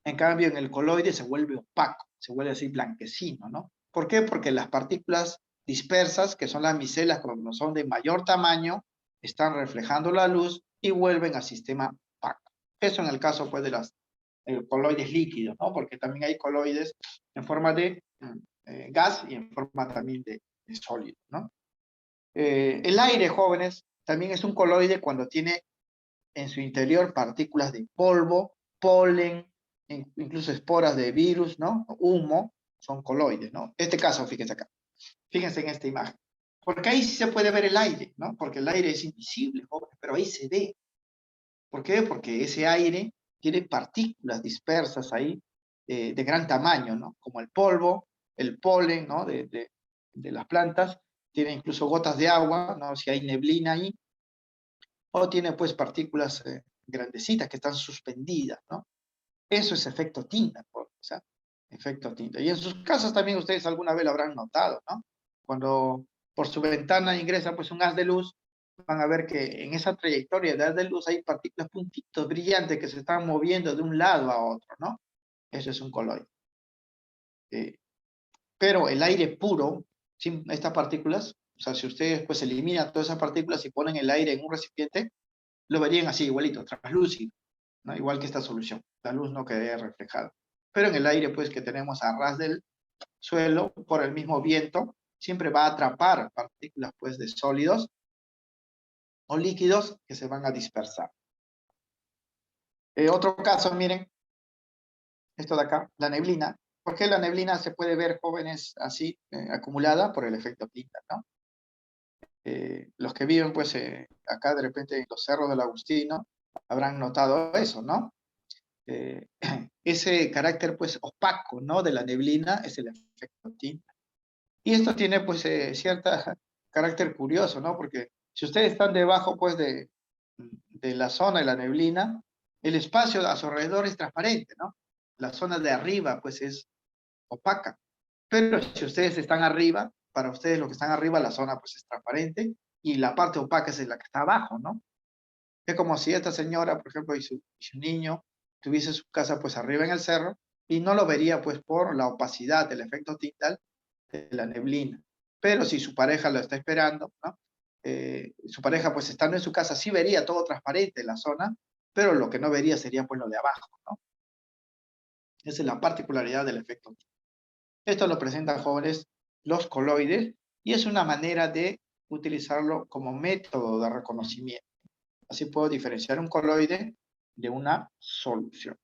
En cambio, en el coloide se vuelve opaco, se vuelve así blanquecino, ¿no? ¿Por qué? Porque las partículas dispersas, que son las micelas cuando son de mayor tamaño, están reflejando la luz y vuelven al sistema opaco. Eso en el caso pues de los coloides líquidos, ¿no? Porque también hay coloides en forma de gas y en forma también de sólido, ¿no? El aire, jóvenes, también es un coloide cuando tiene en su interior partículas de polvo, polen, incluso esporas de virus, ¿no? Humo, son coloides, ¿no? Este caso, fíjense acá. Fíjense en esta imagen. Porque ahí sí se puede ver el aire, ¿no? Porque el aire es invisible, jóvenes, pero ahí se ve. ¿Por qué? Porque ese aire tiene partículas dispersas ahí de gran tamaño, ¿no? Como el polvo, el polen, ¿no? De las plantas, tiene incluso gotas de agua, ¿no? Si hay neblina ahí, o tiene pues partículas grandecitas que están suspendidas, ¿no? Eso es efecto Tyndall, o sea, efecto Tyndall. Y en sus casas también ustedes alguna vez lo habrán notado, ¿no? Cuando por su ventana ingresa pues un haz de luz, van a ver que en esa trayectoria de haz de luz hay partículas, puntitos brillantes que se están moviendo de un lado a otro, ¿no? Eso es un coloide. Pero el aire puro, sin estas partículas, o sea, si ustedes pues eliminan todas esas partículas y ponen el aire en un recipiente, lo verían así, igualito, translúcido, ¿no? Igual que esta solución. La luz no quedaría reflejada. Pero en el aire, pues, que tenemos a ras del suelo, por el mismo viento, siempre va a atrapar partículas, pues, de sólidos o líquidos que se van a dispersar. Otro caso, miren, esto de acá, la neblina. ¿Por qué la neblina se puede ver, jóvenes, así, acumulada? Por el efecto Tyndall, ¿no? Los que viven, pues, acá de repente en los cerros del Agustino, habrán notado eso, ¿no? Eh, ese carácter, pues, opaco, ¿no? De la neblina es el efecto Tyndall. Y esto tiene, pues, cierto carácter curioso, ¿no? Porque si ustedes están debajo, pues, de la zona de la neblina, el espacio a su alrededor es transparente, ¿no? La zona de arriba, pues, es opaca. Pero si ustedes están arriba, para ustedes los que están arriba, la zona, pues, es transparente y la parte opaca es la que está abajo, ¿no? Es como si esta señora, por ejemplo, y su niño tuviese su casa pues arriba en el cerro y no lo vería pues por la opacidad del efecto Tyndall de la neblina. Pero si su pareja lo está esperando, ¿no? Su pareja pues estando en su casa sí vería todo transparente en la zona, pero lo que no vería sería pues lo de abajo, ¿no? Esa es la particularidad del efecto Tyndall. Esto lo presentan jóvenes los coloides y es una manera de utilizarlo como método de reconocimiento. Así puedo diferenciar un coloide de una solución.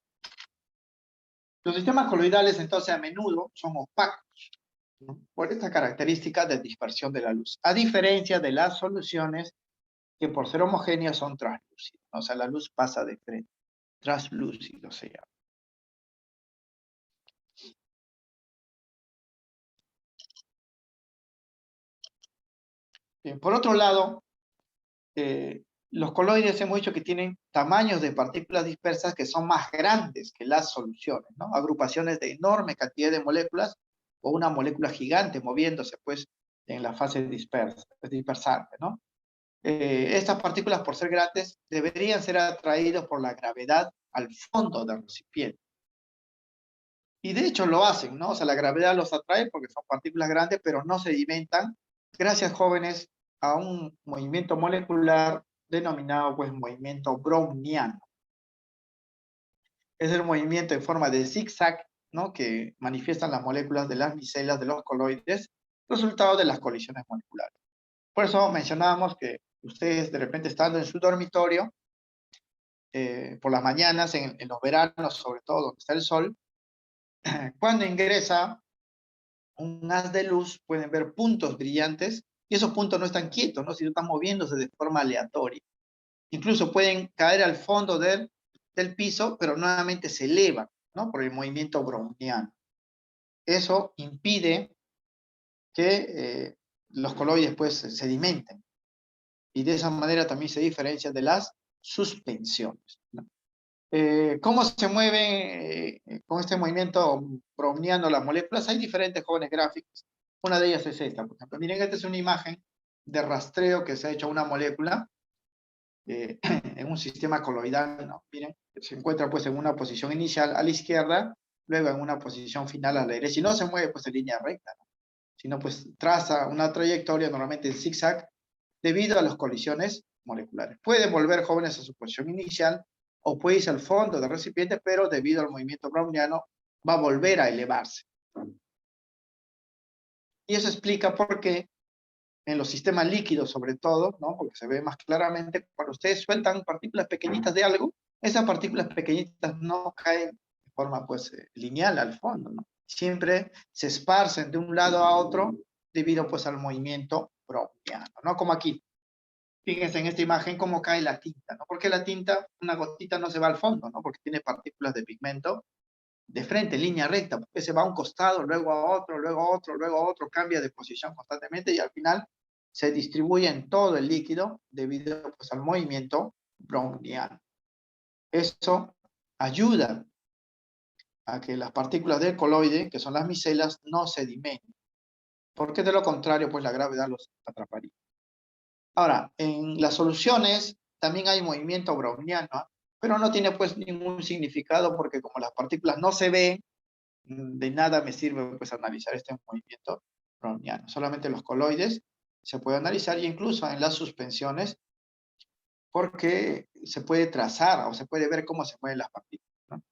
Los sistemas coloidales entonces a menudo son opacos, ¿no? Por esta característica de dispersión de la luz, a diferencia de las soluciones que por ser homogéneas son translúcidas, ¿no? O sea, la luz pasa de frente, translúcido se llama. Bien, por otro lado, los coloides hemos dicho que tienen tamaños de partículas dispersas que son más grandes que las soluciones, ¿no? Agrupaciones de enorme cantidad de moléculas o una molécula gigante moviéndose, pues, en la fase dispersante, ¿no? Estas partículas, por ser grandes, deberían ser atraídas por la gravedad al fondo del recipiente. Y de hecho lo hacen, ¿no? O sea, la gravedad los atrae porque son partículas grandes, pero no sedimentan, gracias, jóvenes, a un movimiento molecular denominado, pues, movimiento browniano. Es el movimiento en forma de zigzag, ¿no? Que manifiestan las moléculas de las micelas de los coloides, resultado de las colisiones moleculares. Por eso mencionábamos que ustedes de repente estando en su dormitorio, por las mañanas, en los veranos, sobre todo donde está el sol, cuando ingresa un haz de luz, pueden ver puntos brillantes, y esos puntos no están quietos, ¿no? Sino están moviéndose de forma aleatoria. Incluso pueden caer al fondo del piso, pero nuevamente se elevan, ¿no? Por el movimiento browniano. Eso impide que los coloides pues se sedimenten. Y de esa manera también se diferencia de las suspensiones, ¿no? ¿Cómo se mueve con este movimiento browniano las moléculas? Hay diferentes jóvenes gráficos. Una de ellas es esta, por ejemplo. Miren, esta es una imagen de rastreo que se ha hecho a una molécula en un sistema coloidal, ¿no? Miren, se encuentra pues en una posición inicial a la izquierda, luego en una posición final a la derecha, y no se mueve pues en línea recta, ¿no? Sino pues traza una trayectoria normalmente en zigzag debido a las colisiones moleculares. Puede volver jóvenes a su posición inicial o puede irse al fondo del recipiente, pero debido al movimiento browniano va a volver a elevarse. Y eso explica por qué en los sistemas líquidos sobre todo, ¿no? Porque se ve más claramente, cuando ustedes sueltan partículas pequeñitas de algo, esas partículas pequeñitas no caen de forma pues lineal al fondo, ¿no? Siempre se esparcen de un lado a otro debido pues al movimiento browniano, ¿no? Como aquí. Fíjense en esta imagen cómo cae la tinta, ¿no? Porque la tinta, una gotita no se va al fondo, ¿no? Porque tiene partículas de pigmento de frente, en línea recta, porque se va a un costado, luego a otro, luego a otro, luego a otro, cambia de posición constantemente y al final se distribuye en todo el líquido debido pues, al movimiento browniano. Eso ayuda a que las partículas del coloide, que son las micelas, no sedimenten, porque de lo contrario, pues la gravedad los atraparía. Ahora, en las soluciones también hay movimiento browniano, ¿eh? Pero no tiene pues ningún significado porque como las partículas no se ven, de nada me sirve pues analizar este movimiento browniano. Solamente los coloides se puede analizar y incluso en las suspensiones porque se puede trazar o se puede ver cómo se mueven las partículas, ¿no?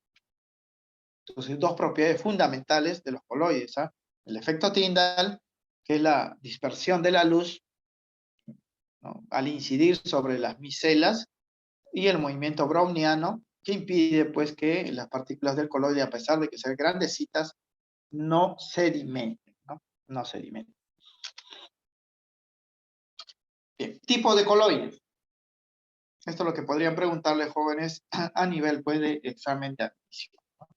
Entonces, dos propiedades fundamentales de los coloides, ¿eh? El efecto Tyndall, que es la dispersión de la luz, ¿no? Al incidir sobre las micelas, y el movimiento browniano, que impide pues que las partículas del coloide, a pesar de que sean grandecitas, no sedimenten, ¿no? No sedimenten. Bien, tipo de coloides. Esto es lo que podrían preguntarle jóvenes a nivel pues, de examen de admisión, ¿no?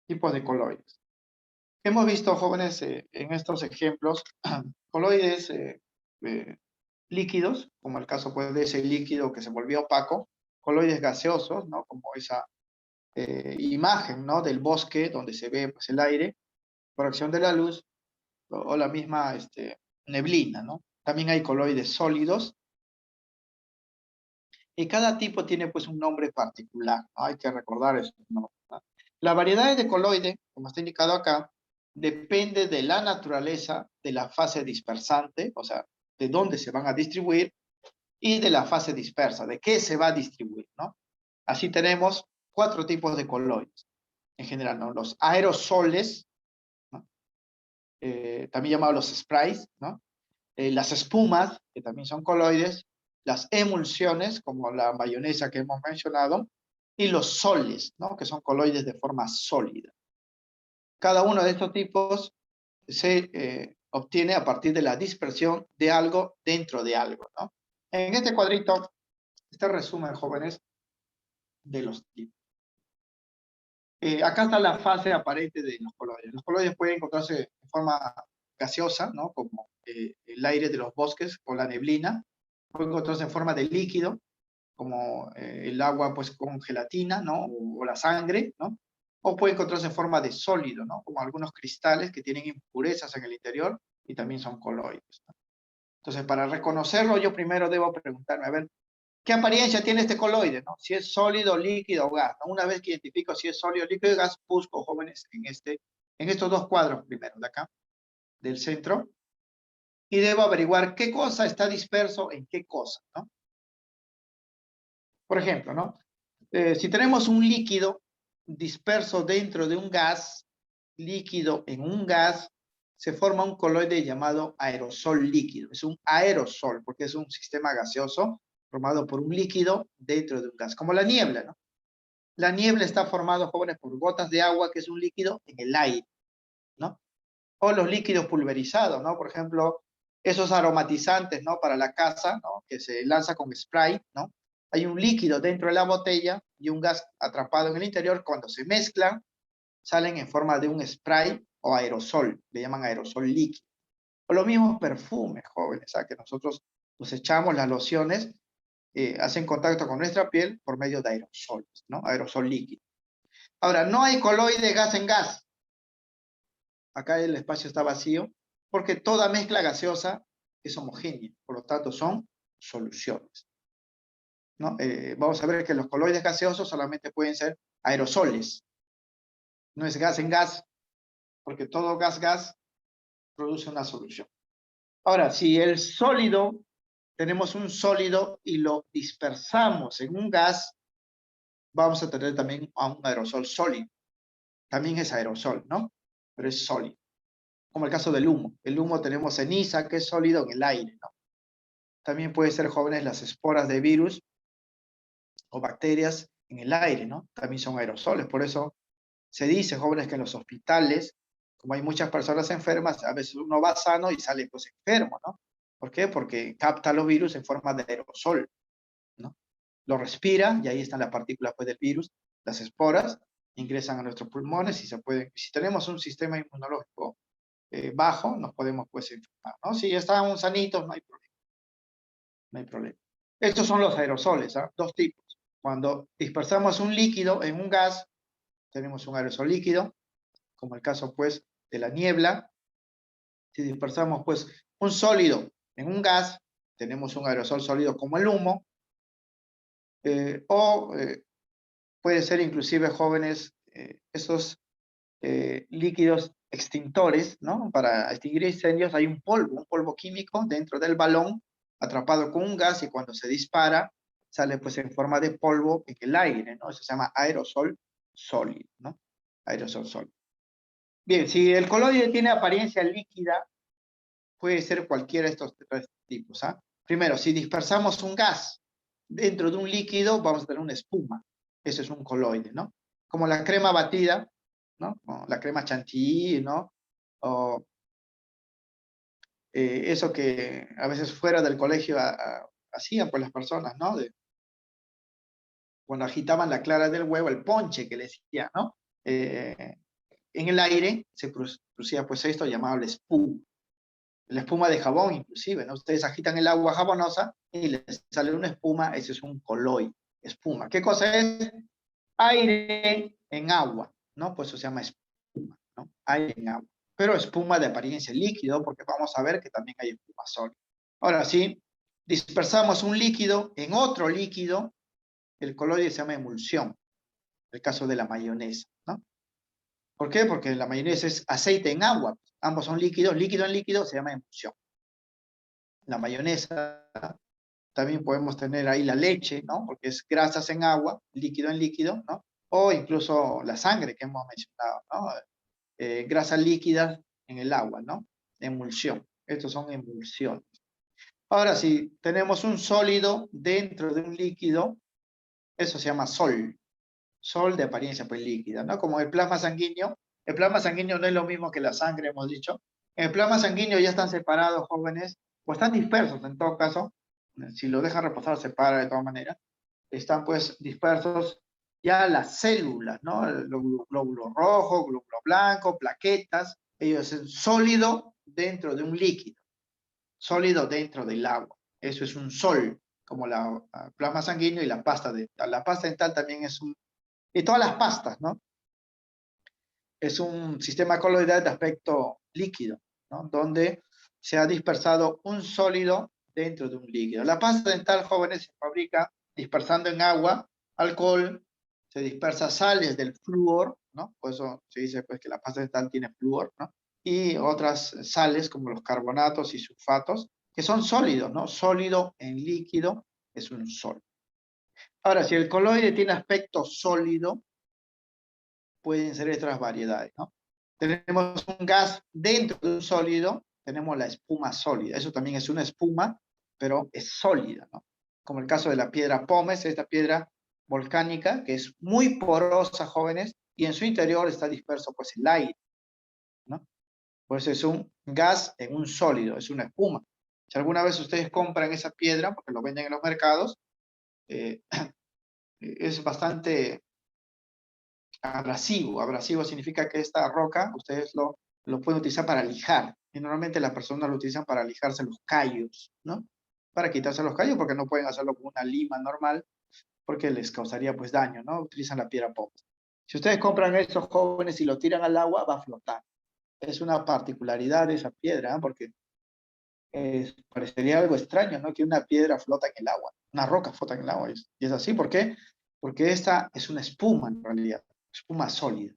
Tipos de coloides. Hemos visto jóvenes en estos ejemplos coloides líquidos, como el caso pues, de ese líquido que se volvió opaco, coloides gaseosos, ¿no? Como esa imagen, ¿no? Del bosque donde se ve pues, el aire por acción de la luz o la misma neblina, ¿no? También hay coloides sólidos y cada tipo tiene pues un nombre particular, ¿no? Hay que recordar eso, ¿no? La variedad de coloide, como está indicado acá, depende de la naturaleza de la fase dispersante, o sea, de dónde se van a distribuir, y de la fase dispersa, de qué se va a distribuir, ¿no? Así tenemos 4 tipos de coloides, en general, ¿no? Los aerosoles, ¿no? También llamados los sprays, ¿no? Las espumas, que también son coloides, las emulsiones, como la mayonesa que hemos mencionado, y los soles, ¿no? Que son coloides de forma sólida. Cada uno de estos tipos se obtiene a partir de la dispersión de algo dentro de algo, ¿no? En este cuadrito, este resumen, jóvenes, de los tipos. Acá está la fase aparente de los coloides. Los coloides pueden encontrarse de forma gaseosa, ¿no? Como el aire de los bosques o la neblina. Pueden encontrarse en forma de líquido, como el agua pues, con gelatina, ¿no? O la sangre, ¿no? O puede encontrarse en forma de sólido, ¿no? Como algunos cristales que tienen impurezas en el interior y también son coloides, ¿no? Entonces, para reconocerlo, yo primero debo preguntarme, a ver, ¿qué apariencia tiene este coloide, no? Si es sólido, líquido o gas, ¿no? Una vez que identifico si es sólido, líquido o gas, busco, jóvenes, en estos dos cuadros primero, de acá, del centro, y debo averiguar qué cosa está disperso en qué cosa, ¿no? Por ejemplo, ¿no? Si tenemos un líquido disperso dentro de un gas, líquido en un gas, se forma un coloide llamado aerosol líquido. Es un aerosol porque es un sistema gaseoso formado por un líquido dentro de un gas, como la niebla, ¿no? La niebla está formada, jóvenes, por gotas de agua, que es un líquido en el aire, ¿no? O los líquidos pulverizados, ¿no? Por ejemplo, esos aromatizantes, ¿no? Para la casa, ¿no? que se lanza con spray, ¿no? Hay un líquido dentro de la botella y un gas atrapado en el interior. Cuando se mezclan, salen en forma de un spray o aerosol, le llaman aerosol líquido. O lo mismo perfumes, jóvenes, que nosotros nos echamos las lociones, hacen contacto con nuestra piel por medio de aerosoles, ¿no? Aerosol líquido. Ahora, no hay coloide gas en gas. Acá el espacio está vacío porque toda mezcla gaseosa es homogénea, por lo tanto son soluciones, ¿no? Vamos a ver que los coloides gaseosos solamente pueden ser aerosoles, no es gas en gas, porque todo gas produce una solución. Ahora, si el sólido, tenemos un sólido y lo dispersamos en un gas, vamos a tener también a un aerosol sólido. También es aerosol, ¿no? Pero es sólido. Como el caso del humo. El humo tenemos ceniza, que es sólido en el aire, ¿no? También puede ser, jóvenes, las esporas de virus o bacterias en el aire, ¿no? También son aerosoles. Por eso se dice, jóvenes, que en los hospitales, como hay muchas personas enfermas, a veces uno va sano y sale pues enfermo, ¿no? ¿Por qué? Porque capta los virus en forma de aerosol, ¿no? Lo respira y ahí están las partículas pues, del virus, las esporas, ingresan a nuestros pulmones y se pueden, si tenemos un sistema inmunológico bajo, nos podemos pues enfermar, ¿no? Si estamos sanitos, no hay problema. No hay problema. Estos son los aerosoles, ¿eh? Dos tipos. Cuando dispersamos un líquido en un gas, tenemos un aerosol líquido, como el caso pues de la niebla. Si dispersamos pues un sólido en un gas, tenemos un aerosol sólido como el humo, puede ser inclusive, jóvenes, esos líquidos extintores, ¿no? Para extinguir incendios hay un polvo químico dentro del balón atrapado con un gas y cuando se dispara sale pues en forma de polvo en el aire, ¿no? Eso se llama aerosol sólido, ¿no? Aerosol sólido. Bien, si el coloide tiene apariencia líquida, puede ser cualquiera de estos tres tipos, ¿ah? Primero, si dispersamos un gas dentro de un líquido, vamos a tener una espuma. Eso es un coloide, ¿no? Como la crema batida, ¿no? O la crema chantilly, ¿no? O eso que a veces fuera del colegio hacían pues las personas, ¿no? Cuando agitaban la clara del huevo, el ponche que le decía, ¿no? En el aire se producía pues esto llamado la espuma de jabón inclusive, ¿no? Ustedes agitan el agua jabonosa y les sale una espuma, ese es un coloide, espuma. ¿Qué cosa es? Aire en agua, ¿no? Pues eso se llama espuma, ¿no? Aire en agua. Pero espuma de apariencia líquido, porque vamos a ver que también hay espuma sólida. Ahora sí, dispersamos un líquido en otro líquido, el coloide se llama emulsión, el caso de la mayonesa, ¿no? ¿Por qué? Porque la mayonesa es aceite en agua, ambos son líquidos, líquido en líquido se llama emulsión. La mayonesa, también podemos tener ahí la leche, ¿no? Porque es grasas en agua, líquido en líquido, ¿no? O incluso la sangre que hemos mencionado, ¿no? Grasas líquidas en el agua, ¿no? Emulsión. Estos son emulsiones. Ahora, si tenemos un sólido dentro de un líquido, eso se llama sol. Sol de apariencia pues líquida, ¿no? Como el plasma sanguíneo no es lo mismo que la sangre, hemos dicho. En el plasma sanguíneo ya están separados, jóvenes, o están dispersos en todo caso. Si lo dejan reposar, se para de todas maneras. Están pues dispersos ya las células, ¿no? El glóbulo rojo, glóbulo blanco, plaquetas. Ellos son sólido dentro de un líquido, sólido dentro del agua. Eso es un sol, como la plasma sanguíneo y la pasta dental. La pasta dental también es y todas las pastas, ¿no? Es un sistema coloidal de aspecto líquido, ¿no? Donde se ha dispersado un sólido dentro de un líquido. La pasta dental, jóvenes, se fabrica dispersando en agua, alcohol, se dispersa sales del flúor, ¿no? Por eso se dice pues, que la pasta dental tiene flúor, ¿no? Y otras sales como los carbonatos y sulfatos, que son sólidos, ¿no? Sólido en líquido es un sólido. Ahora, si el coloide tiene aspecto sólido, pueden ser otras variedades, ¿no? Tenemos un gas dentro de un sólido, tenemos la espuma sólida. Eso también es una espuma, pero es sólida, ¿no? Como el caso de la piedra pómez, esta piedra volcánica, que es muy porosa, jóvenes, y en su interior está disperso pues el aire, ¿no? Pues es un gas en un sólido, es una espuma. Si alguna vez ustedes compran esa piedra, porque lo venden en los mercados, eh, es bastante abrasivo. Abrasivo significa que esta roca ustedes lo pueden utilizar para lijar. Y normalmente las personas lo utilizan para lijarse los callos, ¿no? Para quitarse los callos porque no pueden hacerlo con una lima normal porque les causaría pues daño, ¿no? Utilizan la piedra pómez. Si ustedes compran estos jóvenes y lo tiran al agua, va a flotar. Es una particularidad de esa piedra, ¿eh? Porque parecería algo extraño, ¿no? Que una piedra flota en el agua, una roca flota en el agua. Y es así, ¿por qué? Porque esta es una espuma en realidad, espuma sólida.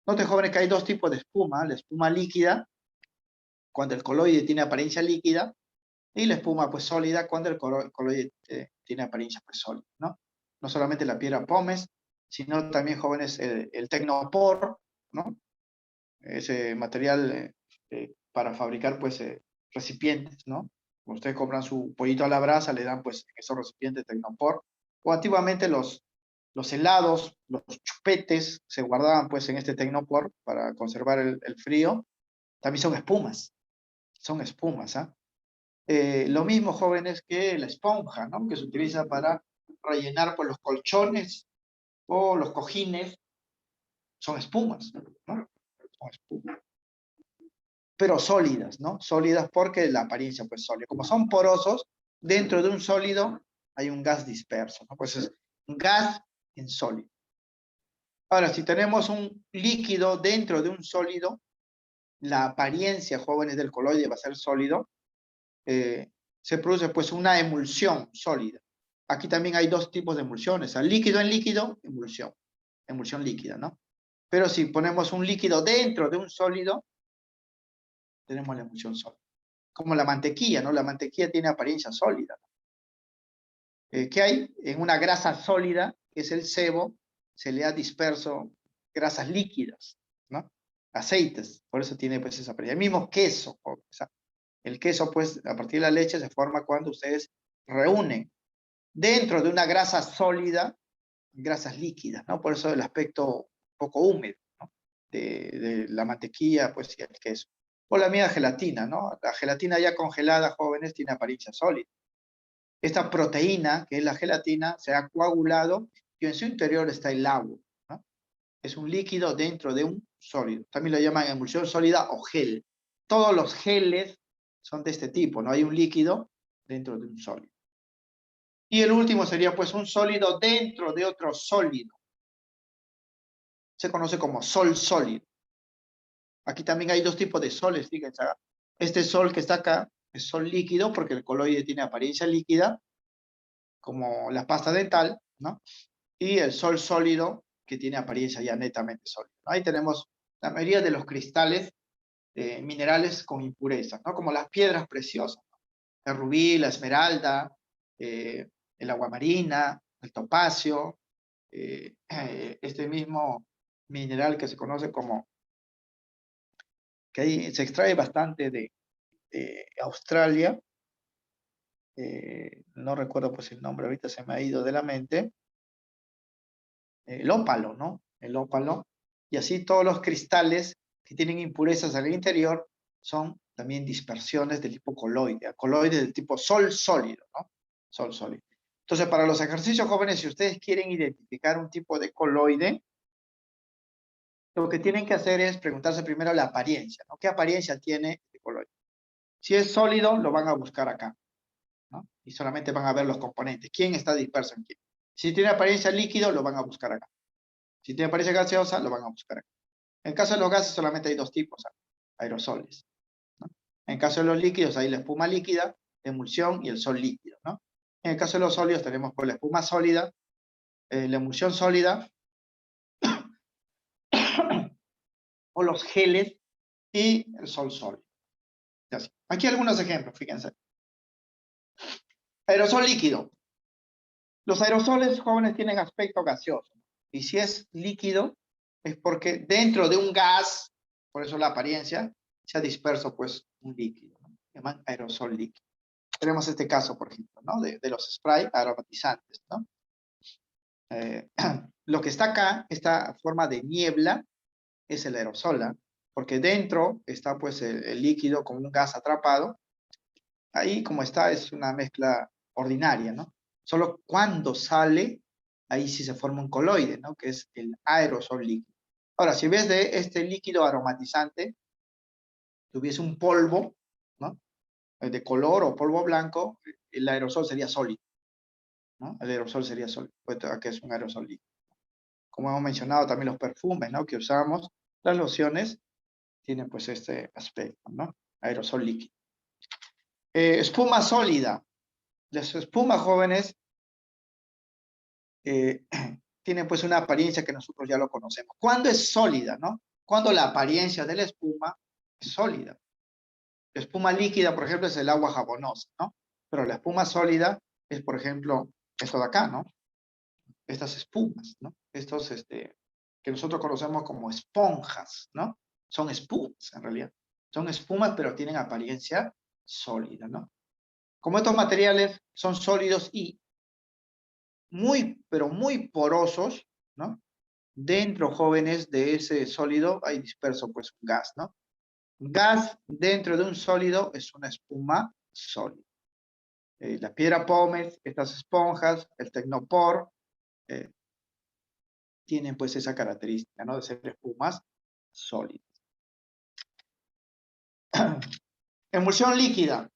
Noten, jóvenes, que hay dos tipos de espuma: la espuma líquida, cuando el coloide tiene apariencia líquida, y la espuma pues sólida, cuando el coloide tiene apariencia pues sólida, ¿no? No solamente la piedra pómez, sino también, jóvenes, el tecnopor, ¿no? Ese material para fabricar pues recipientes, ¿no? Cuando ustedes compran su pollito a la brasa, le dan pues esos recipientes tecnopor. O antiguamente los helados, los chupetes, se guardaban pues en este tecnopor para conservar el frío. También son espumas, ¿ah? Lo mismo, jóvenes, que la esponja, ¿no? Que se utiliza para rellenar pues los colchones o los cojines, son espumas, ¿no? Son espumas. Pero sólidas, ¿no? Sólidas porque la apariencia pues sólida. Como son porosos, dentro de un sólido hay un gas disperso, ¿no? Pues es un gas en sólido. Ahora, si tenemos un líquido dentro de un sólido, la apariencia, jóvenes, del coloide va a ser sólido. Se produce pues una emulsión sólida. Aquí también hay dos tipos de emulsiones: al líquido en líquido, emulsión líquida, ¿no? Pero si ponemos un líquido dentro de un sólido, tenemos la emulsión sólida. Como la mantequilla, ¿no? La mantequilla tiene apariencia sólida. ¿Qué hay? En una grasa sólida, que es el sebo, se le ha disperso grasas líquidas, ¿no? Aceites, por eso tiene pues esa apariencia. El mismo queso, o sea, el queso pues a partir de la leche se forma cuando ustedes reúnen dentro de una grasa sólida grasas líquidas, ¿no? Por eso el aspecto un poco húmedo, ¿no? de la mantequilla pues y el queso. O la misma gelatina, ¿no? La gelatina ya congelada, jóvenes, tiene apariencia sólida. Esta proteína, que es la gelatina, se ha coagulado y en su interior está el agua, ¿no? Es un líquido dentro de un sólido. También lo llaman emulsión sólida o gel. Todos los geles son de este tipo, ¿no? Hay un líquido dentro de un sólido. Y el último sería pues un sólido dentro de otro sólido. Se conoce como sol sólido. Aquí también hay dos tipos de soles, fíjense. Este sol que está acá es sol líquido porque el coloide tiene apariencia líquida, como la pasta dental, ¿no? Y el sol sólido, que tiene apariencia ya netamente sólida. Ahí tenemos la mayoría de los cristales minerales con impurezas, ¿no? Como las piedras preciosas, ¿no? El rubí, la esmeralda, el aguamarina, el topacio, este mismo mineral que se conoce como, que ahí se extrae bastante de Australia, no recuerdo pues el nombre, ahorita se me ha ido de la mente, el ópalo, ¿no? El ópalo, y así todos los cristales que tienen impurezas al interior son también dispersiones del tipo coloide, coloide del tipo sol sólido, ¿no? Sol sólido. Entonces, para los ejercicios, jóvenes, si ustedes quieren identificar un tipo de coloide, lo que tienen que hacer es preguntarse primero la apariencia, ¿no? ¿Qué apariencia tiene el coloide? Si es sólido, lo van a buscar acá, ¿no? Y solamente van a ver los componentes. ¿Quién está disperso en quién? Si tiene apariencia líquido, lo van a buscar acá. Si tiene apariencia gaseosa, lo van a buscar acá. En el caso de los gases, solamente hay dos tipos: aerosoles, ¿no? En el caso de los líquidos, hay la espuma líquida, la emulsión y el sol líquido, ¿no? En el caso de los sólidos, tenemos pues la espuma sólida, la emulsión sólida, o los geles, y el sol sólido. Aquí algunos ejemplos, fíjense. Aerosol líquido. Los aerosoles, jóvenes, tienen aspecto gaseoso. Y si es líquido, es porque dentro de un gas, por eso la apariencia, se ha disperso pues un líquido, ¿no? Se llaman aerosol líquido. Tenemos este caso, por ejemplo, ¿no? de los spray aromatizantes, ¿no? Lo que está acá, esta forma de niebla, es el aerosol, ¿eh? Porque dentro está pues el líquido con un gas atrapado, ahí como está es una mezcla ordinaria, ¿no? Solo cuando sale, ahí sí se forma un coloide, ¿no? Que es el aerosol líquido. Ahora, si ves de este líquido aromatizante, tuviese un polvo, ¿no? De color o polvo blanco, el aerosol sería sólido, ¿no? El aerosol sería sólido, puesto que es un aerosol líquido. Como hemos mencionado también los perfumes, ¿no? Que usamos, las lociones, tienen pues este aspecto, ¿no? Aerosol líquido. Espuma sólida. Las espumas jóvenes tienen pues una apariencia que nosotros ya lo conocemos. ¿Cuándo es sólida, no? Cuando la apariencia de la espuma es sólida. La espuma líquida, por ejemplo, es el agua jabonosa, ¿no? Pero la espuma sólida es, por ejemplo, esto de acá, ¿no? Estas espumas, ¿no? Estos, que nosotros conocemos como esponjas, ¿no? Son espumas, en realidad. Son espumas, pero tienen apariencia sólida, ¿no? Como estos materiales son sólidos y muy, pero muy porosos, ¿no? Dentro, jóvenes, de ese sólido hay disperso, pues, un gas, ¿no? Gas dentro de un sólido es una espuma sólida. La piedra pómez, estas esponjas, el tecnopor, eh, tienen pues esa característica, ¿no? De ser espumas sólidas. Emulsión líquida.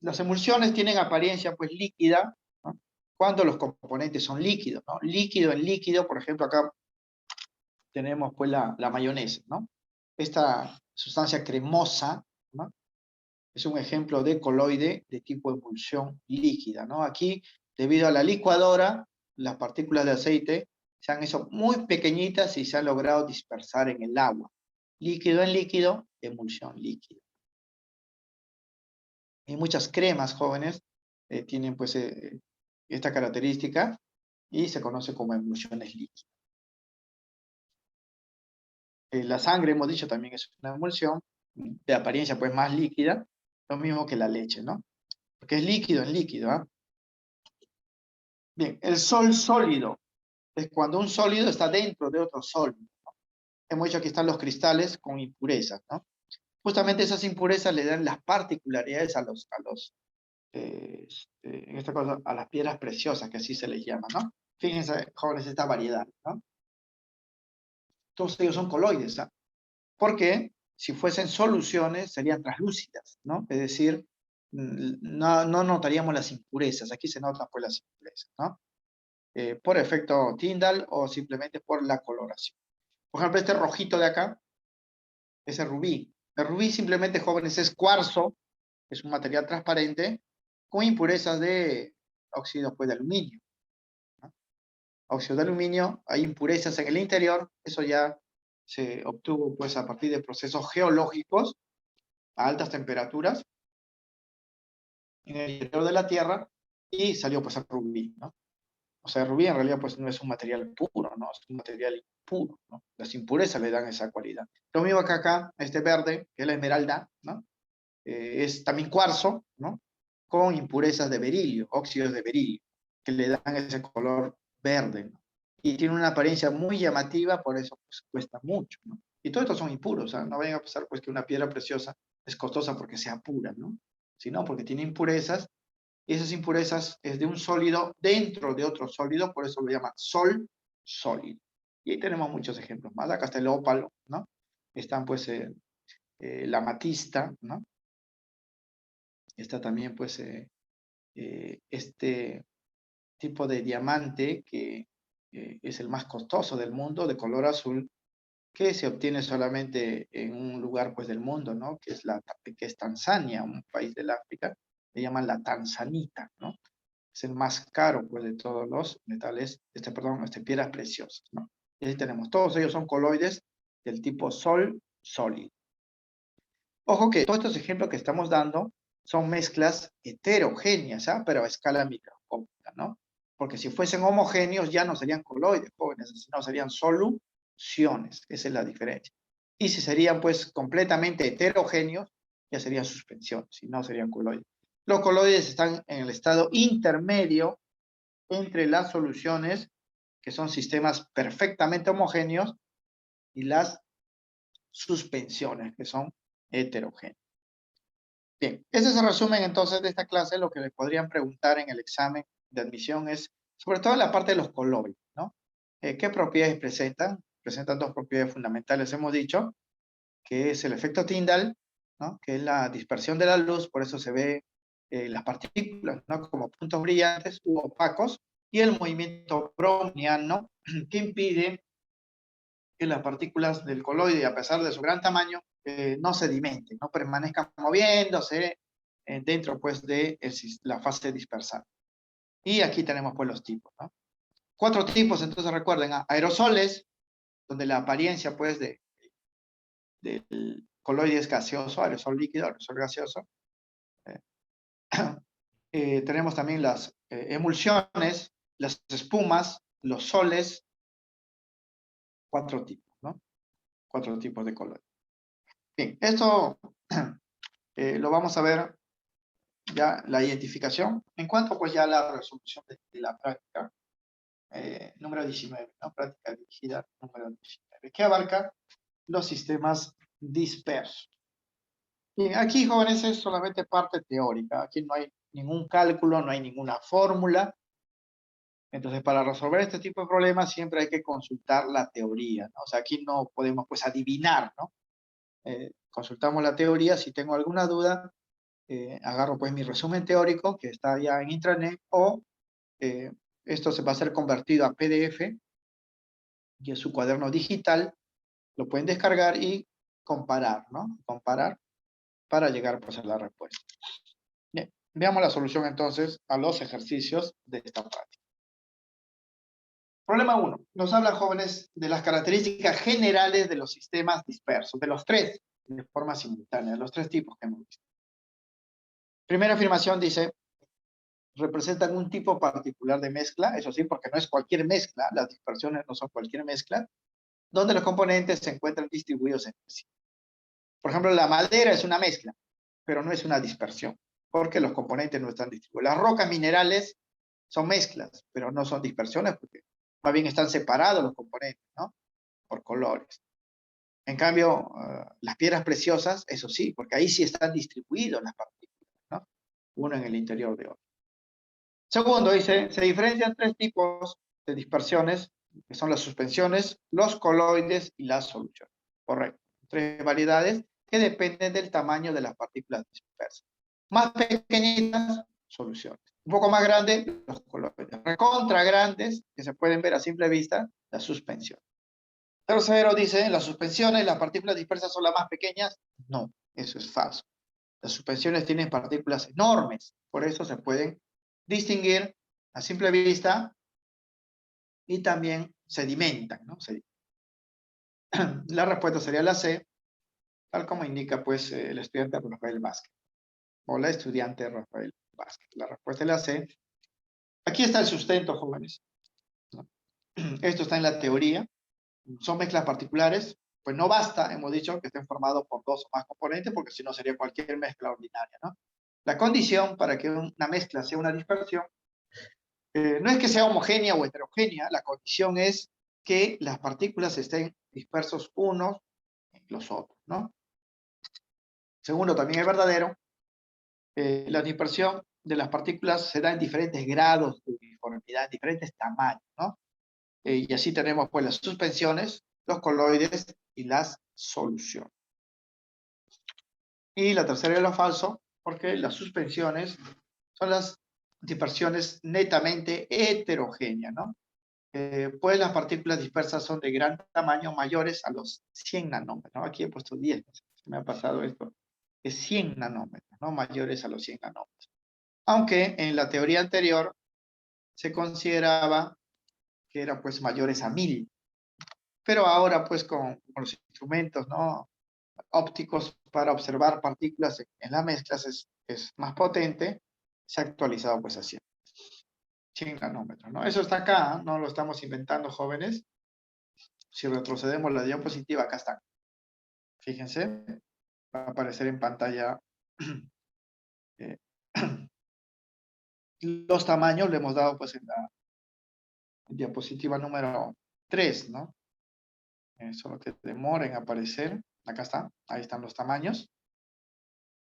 Las emulsiones tienen apariencia pues líquida, ¿no? Cuando los componentes son líquidos, ¿no? Líquido en líquido, por ejemplo, acá tenemos pues la mayonesa, ¿no? Esta sustancia cremosa, ¿no? Es un ejemplo de coloide de tipo emulsión líquida, ¿no? Aquí, debido a la licuadora, las partículas de aceite se han hecho muy pequeñitas y se han logrado dispersar en el agua. Líquido en líquido, emulsión líquida. Y muchas cremas jóvenes tienen pues esta característica y se conoce como emulsiones líquidas. La sangre, hemos dicho, también es una emulsión de apariencia pues más líquida, lo mismo que la leche, ¿no? Porque es líquido en líquido, ¿ah? Bien, el sol sólido es cuando un sólido está dentro de otro sólido, ¿no? Hemos dicho que están los cristales con impurezas, ¿no? Justamente esas impurezas le dan las particularidades en este caso, a las piedras preciosas, que así se les llama, ¿no? Fíjense, jóvenes, esta variedad, ¿no? Todos ellos son coloides, ¿ah? Porque si fuesen soluciones serían translúcidas, ¿no? Es decir, no notaríamos las impurezas. Aquí se notan pues las impurezas, ¿no? Por efecto Tyndall o simplemente por la coloración. Por ejemplo, este rojito de acá es el rubí. El rubí simplemente, jóvenes, es cuarzo, es un material transparente con impurezas de óxido pues, de aluminio, ¿no? Óxido de aluminio, hay impurezas en el interior, eso ya se obtuvo pues a partir de procesos geológicos a altas temperaturas en el interior de la Tierra y salió pues el rubí, ¿no? O sea, el rubí en realidad pues no es un material puro, ¿no? Es un material impuro, ¿no? Las impurezas le dan esa cualidad. Lo mismo que acá, este verde, que es la esmeralda, ¿no? Es también cuarzo, ¿no? Con impurezas de berilio, óxidos de berilio, que le dan ese color verde, ¿no? Y tiene una apariencia muy llamativa, por eso pues, cuesta mucho, ¿no? Y todos estos son impuros, ¿eh? No vayan a pensar pues que una piedra preciosa es costosa porque sea pura, ¿no? Sino porque tiene impurezas, y esas impurezas es de un sólido dentro de otro sólido, por eso lo llama sol sólido. Y ahí tenemos muchos ejemplos más. Acá está el ópalo, ¿no? Están pues la amatista, ¿no? Está también pues este tipo de diamante que es el más costoso del mundo, de color azul, que se obtiene solamente en un lugar pues del mundo, ¿no? Que es Tanzania, un país del África, le llaman la tanzanita, ¿no? Es el más caro pues de todos los metales, piedras preciosas, ¿no? Y ahí tenemos, todos ellos son coloides del tipo sol sólido. Ojo que todos estos ejemplos que estamos dando son mezclas heterogéneas, ¿ah? Pero a escala microscópica, ¿no? Porque si fuesen homogéneos ya no serían coloides, jóvenes, sino serían soluciones, esa es la diferencia. Y si serían pues completamente heterogéneos, ya serían suspensiones, y no serían coloides. Los coloides están en el estado intermedio entre las soluciones, que son sistemas perfectamente homogéneos, y las suspensiones, que son heterogéneas. Bien, ese es el resumen entonces de esta clase. Lo que les podrían preguntar en el examen de admisión es, sobre todo en la parte de los coloides, ¿no? ¿Qué propiedades presentan? Presentan dos propiedades fundamentales, hemos dicho, que es el efecto Tyndall, ¿no? Que es la dispersión de la luz, por eso se ve las partículas, ¿no? Como puntos brillantes u opacos, y el movimiento browniano, que impide que las partículas del coloide, a pesar de su gran tamaño, no sedimenten, no permanezcan moviéndose dentro pues de la fase dispersal. Y aquí tenemos pues los tipos, ¿no? 4 tipos, entonces recuerden, aerosoles, donde la apariencia pues del coloide es gaseoso, aerosol líquido, aerosol gaseoso. Tenemos también las emulsiones, las espumas, los soles, 4 tipos, ¿no? 4 tipos de coloide. Bien, esto lo vamos a ver ya la identificación. En cuanto pues ya a la resolución de la práctica, número 19, ¿no? Práctica dirigida número 19, que abarca los sistemas dispersos. Bien, aquí, jóvenes, es solamente parte teórica. Aquí no hay ningún cálculo, no hay ninguna fórmula. Entonces, para resolver este tipo de problemas siempre hay que consultar la teoría, ¿no? O sea, aquí no podemos pues adivinar, ¿no? Consultamos la teoría. Si tengo alguna duda, agarro pues mi resumen teórico que está ya en intranet, o esto se va a ser convertido a PDF y en su cuaderno digital lo pueden descargar y comparar, ¿no? Comparar para llegar pues a la respuesta. Bien, veamos la solución entonces a los ejercicios de esta práctica. Problema 1. Nos habla, jóvenes, de las características generales de los sistemas dispersos, de los 3, de forma simultánea, de los 3 tipos que hemos visto. Primera afirmación dice, representan un tipo particular de mezcla, eso sí, porque no es cualquier mezcla, las dispersiones no son cualquier mezcla, donde los componentes se encuentran distribuidos entre sí. Por ejemplo, la madera es una mezcla, pero no es una dispersión, porque los componentes no están distribuidos. Las rocas minerales son mezclas, pero no son dispersiones, porque más bien están separados los componentes, ¿no? Por colores. En cambio, las piedras preciosas, eso sí, porque ahí sí están distribuidos las partículas, ¿no? Uno en el interior de otro. Segundo, dice, se diferencian 3 tipos de dispersiones, que son las suspensiones, los coloides y las soluciones. Correcto. 3 variedades que dependen del tamaño de las partículas dispersas. Más pequeñitas, soluciones. Un poco más grandes, los coloides. Recontra grandes, que se pueden ver a simple vista, las suspensiones. Tercero, dice, las suspensiones, las partículas dispersas son las más pequeñas. No, eso es falso. Las suspensiones tienen partículas enormes, por eso se pueden distinguir a simple vista y también sedimentan, ¿no? La respuesta sería la C, tal como indica pues el estudiante Rafael Vázquez, o la estudiante Rafael Vázquez. La respuesta es la C. Aquí está el sustento, jóvenes, ¿no? Esto está en la teoría. Son mezclas particulares, pues no basta, hemos dicho, que estén formados por 2 o más componentes, porque si no sería cualquier mezcla ordinaria, ¿no? La condición para que una mezcla sea una dispersión no es que sea homogénea o heterogénea, la condición es que las partículas estén dispersos unos en los otros, ¿no? Segundo, también es verdadero, la dispersión de las partículas se da en diferentes grados de uniformidad, en diferentes tamaños, ¿no? Y así tenemos pues las suspensiones, los coloides y las soluciones. Y la tercera es lo falso, porque las suspensiones son las dispersiones netamente heterogéneas, ¿no? Pues las partículas dispersas son de gran tamaño, mayores a los 100 nanómetros, ¿no? Aquí he puesto 10, se me ha pasado esto, es 100 nanómetros, ¿no? Mayores a los 100 nanómetros. Aunque en la teoría anterior se consideraba que eran pues mayores a 1000. Pero ahora pues con los instrumentos, ¿no? Ópticos para observar partículas en las mezclas es más potente, se ha actualizado pues así. 100 nanómetros, ¿no? Eso está acá, ¿eh? No lo estamos inventando, jóvenes. Si retrocedemos la diapositiva, acá está. Fíjense, va a aparecer en pantalla eh, los tamaños, le hemos dado pues en la diapositiva número 3, ¿no? Solo que demora en aparecer. Acá está, ahí están los tamaños.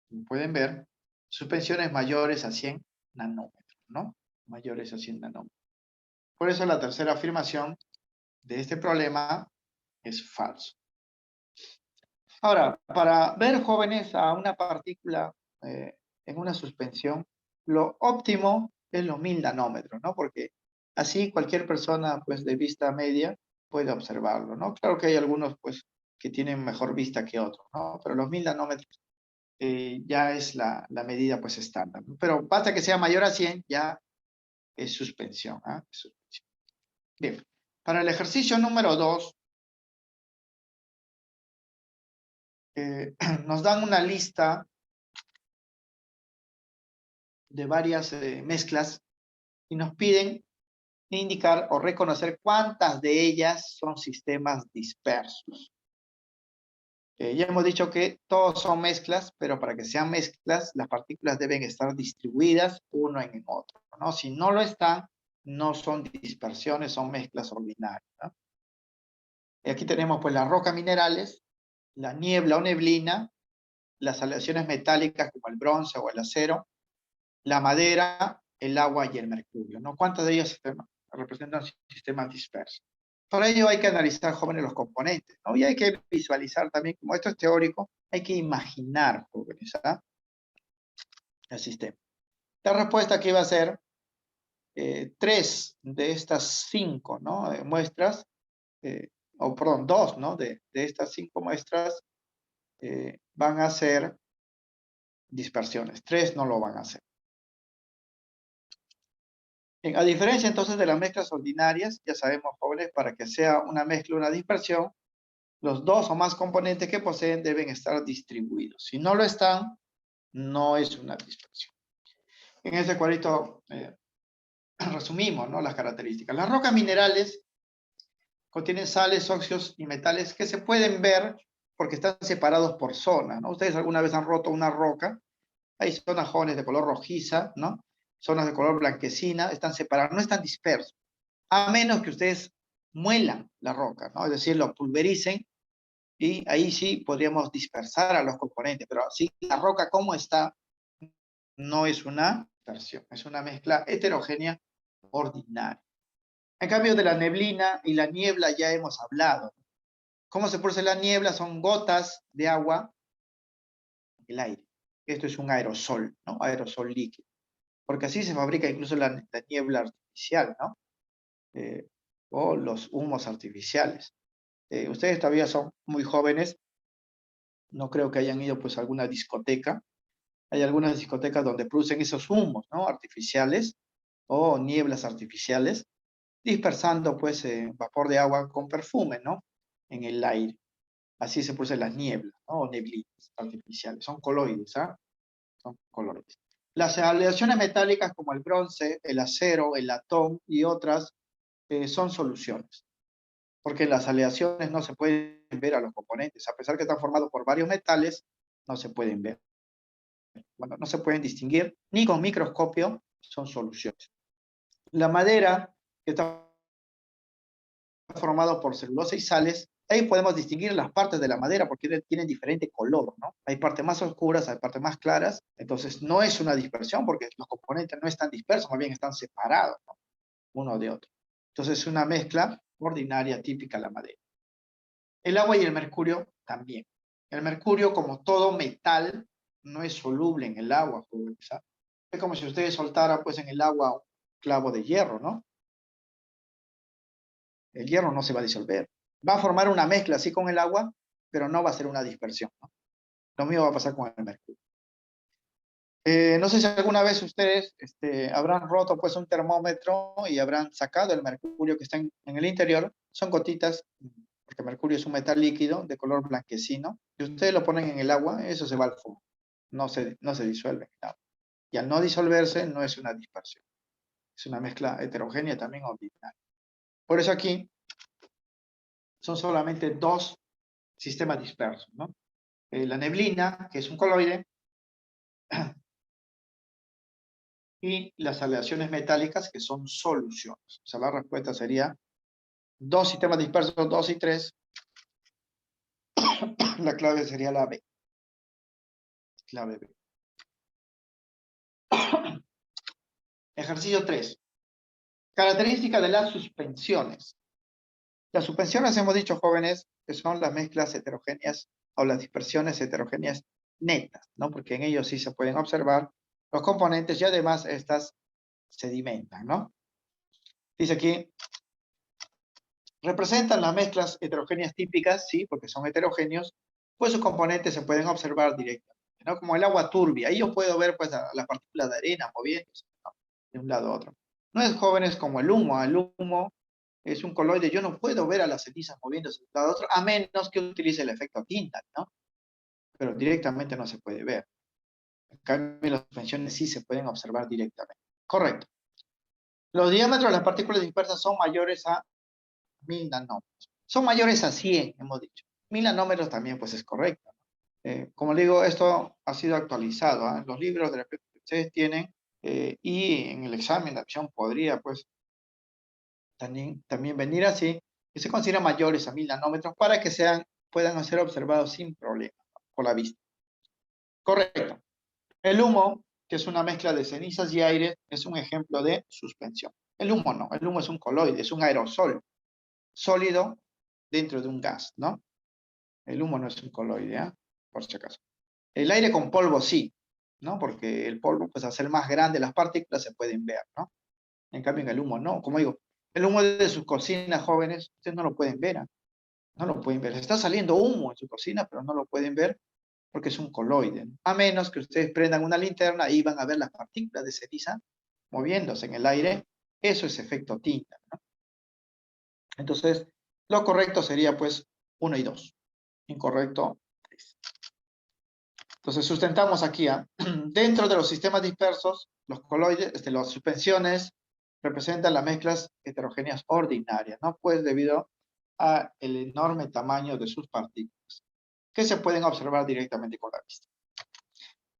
como pueden ver, suspensiones mayores a 100 nanómetros, ¿no? Mayores a 100 nanómetros. Por eso la tercera afirmación de este problema es falso. Ahora, para ver, jóvenes, a una partícula en una suspensión, lo óptimo es los 1000 nanómetros, ¿no? Porque así cualquier persona, pues, de vista media puede observarlo, ¿no? Claro que hay algunos, pues, que tienen mejor vista que otros, ¿no? Pero los 1000 nanómetros ya es la medida, pues, estándar, ¿no? Pero basta que sea mayor a 100, ya es suspensión, ¿ah? Es suspensión. Bien, para el ejercicio número 2, nos dan una lista de varias mezclas y nos piden indicar o reconocer cuántas de ellas son sistemas dispersos. Ya hemos dicho que todos son mezclas, pero para que sean mezclas, las partículas deben estar distribuidas uno en el otro, ¿no? Si no lo están, no son dispersiones, son mezclas ordinarias, ¿no? Y aquí tenemos pues las rocas minerales, la niebla o neblina, las aleaciones metálicas como el bronce o el acero, la madera, el agua y el mercurio, ¿no? ¿Cuántos de ellos representan sistemas dispersos? Para ello hay que analizar, jóvenes, los componentes, ¿no? Y hay que visualizar también, como esto es teórico, hay que imaginar, jóvenes, ¿ah? El sistema. La respuesta aquí va a ser 3 de estas 5, ¿no? Muestras, o perdón, 2, ¿no? De estas 5 muestras van a ser dispersiones, 3 no lo van a hacer. A diferencia entonces de las mezclas ordinarias, ya sabemos, jóvenes, para que sea una mezcla, una dispersión, los 2 o más componentes que poseen deben estar distribuidos. Si no lo están, no es una dispersión. En este cuadrito resumimos, ¿no?, las características. Las rocas minerales contienen sales, óxidos y metales que se pueden ver porque están separados por zonas, ¿no? Ustedes alguna vez han roto una roca, hay zonas, jóvenes, de color rojiza, ¿no? Zonas de color blanquecina, están separadas, no están dispersos, a menos que ustedes muelan la roca, ¿no? Es decir, lo pulvericen, y ahí sí podríamos dispersar a los componentes, pero así la roca como está, no es una dispersión, es una mezcla heterogénea ordinaria. En cambio, de la neblina y la niebla ya hemos hablado. ¿Cómo se produce la niebla? Son gotas de agua en el aire. Esto es un aerosol, ¿no? Aerosol líquido. Porque así se fabrica incluso la niebla artificial, ¿no? O los humos artificiales. Ustedes todavía son muy jóvenes, no creo que hayan ido pues a alguna discoteca. Hay algunas discotecas donde producen esos humos, ¿no?, artificiales o nieblas artificiales, dispersando pues vapor de agua con perfume, ¿no?, en el aire. Así se producen las nieblas, ¿no?, o neblinas artificiales. Son coloides, ¿ah? Son coloides. Las aleaciones metálicas como el bronce, el acero, el latón y otras son soluciones, porque las aleaciones no se pueden ver a los componentes. A pesar que están formados por varios metales, no se pueden ver. Bueno, no se pueden distinguir ni con microscopio, son soluciones. La madera, que está formado por celulosa y sales, ahí podemos distinguir las partes de la madera porque tienen diferente color, ¿no? Hay partes más oscuras, hay partes más claras, entonces no es una dispersión porque los componentes no están dispersos, más bien están separados, ¿no?, uno de otro. Entonces es una mezcla ordinaria típica de la madera. El agua y el mercurio también. El mercurio, como todo metal, no es soluble en el agua, jóvenes, ¿ah? Es como si ustedes soltaran pues en el agua un clavo de hierro, ¿no? El hierro no se va a disolver. Va a formar una mezcla así con el agua, pero no va a ser una dispersión, ¿no? Lo mismo va a pasar con el mercurio. No sé si alguna vez ustedes habrán roto pues un termómetro y habrán sacado el mercurio que está en el interior. Son gotitas, porque el mercurio es un metal líquido de color blanquecino. Si ustedes lo ponen en el agua, eso se va al fondo. No se disuelve en el agua. Y al no disolverse, no es una dispersión. Es una mezcla heterogénea también ordinaria. Por eso aquí son solamente 2 sistemas dispersos, ¿no? La neblina, que es un coloide, y las aleaciones metálicas, que son soluciones. O sea, la respuesta sería 2 sistemas dispersos, 2 y 3. La clave sería la B. Clave B. Ejercicio 3. Características de las suspensiones. Las suspensiones, hemos dicho, jóvenes, que son las mezclas heterogéneas o las dispersiones heterogéneas netas, ¿no? Porque en ellos sí se pueden observar los componentes y además estas sedimentan, ¿no? Dice aquí, representan las mezclas heterogéneas típicas, sí, porque son heterogéneos, pues sus componentes se pueden observar directamente, ¿no? Como el agua turbia, ahí yo puedo ver pues las partículas de arena moviéndose, ¿no? De un lado a otro. No es, jóvenes, como el humo es un coloide, yo no puedo ver a las cenizas moviéndose de un lado a otro, a menos que utilice el efecto tinta, ¿no? Pero directamente no se puede ver. En cambio, las suspensiones sí se pueden observar directamente. Correcto. Los diámetros de las partículas dispersas son mayores a 1000 nanómetros. Son mayores a 100, hemos dicho. 1000 nanómetros también, pues es correcto. Como le digo, esto ha sido actualizado, ¿eh? Los libros de repente que ustedes tienen y en el examen de admisión podría, pues, también venir así, que se consideran mayores a 1000 nanómetros para que puedan ser observados sin problema, ¿no? Por la vista. Correcto. El humo, que es una mezcla de cenizas y aire, es un ejemplo de suspensión. El humo no, el humo es un coloide, es un aerosol sólido dentro de un gas, ¿no? El humo no es un coloide, ¿eh? Por si acaso. El aire con polvo sí, ¿no? Porque el polvo, pues al ser más grande, las partículas se pueden ver, ¿no? En cambio, en el humo no. Como digo, el humo de sus cocinas, jóvenes, ustedes no lo pueden ver, ¿eh? No lo pueden ver. Está saliendo humo en su cocina, pero no lo pueden ver porque es un coloide, ¿no? A menos que ustedes prendan una linterna y van a ver las partículas de ceniza moviéndose en el aire. Eso es efecto tinta, ¿no? Entonces, lo correcto sería, pues, 1 y 2. Incorrecto, 3. Entonces, sustentamos aquí, ¿eh? Dentro de los sistemas dispersos, los coloides, las suspensiones, representan las mezclas heterogéneas ordinarias, ¿no? Pues debido al enorme tamaño de sus partículas, que se pueden observar directamente con la vista.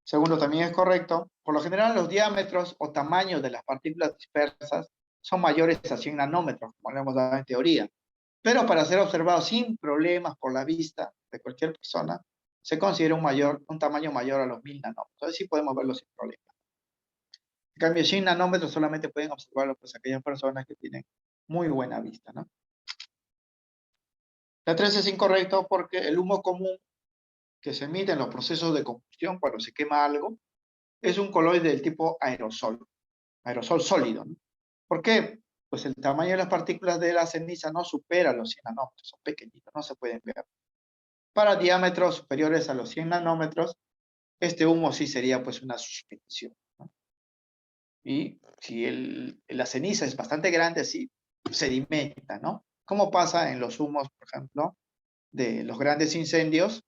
Segundo, también es correcto. Por lo general, los diámetros o tamaños de las partículas dispersas son mayores a 100 nanómetros, como le hemos dado en teoría. Pero para ser observados sin problemas por la vista de cualquier persona, se considera un tamaño mayor a los 1000 nanómetros. Así podemos verlo sin problemas. En cambio, 100 nanómetros solamente pueden observarlo pues aquellas personas que tienen muy buena vista, ¿no? La 3 es incorrecto porque el humo común que se emite en los procesos de combustión cuando se quema algo es un coloide del tipo aerosol sólido, ¿no? ¿Por qué? Pues el tamaño de las partículas de la ceniza no supera los 100 nanómetros, son pequeñitos, no se pueden ver. Para diámetros superiores a los 100 nanómetros, este humo sí sería pues una suspensión, ¿no? Y si la ceniza es bastante grande, sí sedimenta, ¿no? Como pasa en los humos, por ejemplo, de los grandes incendios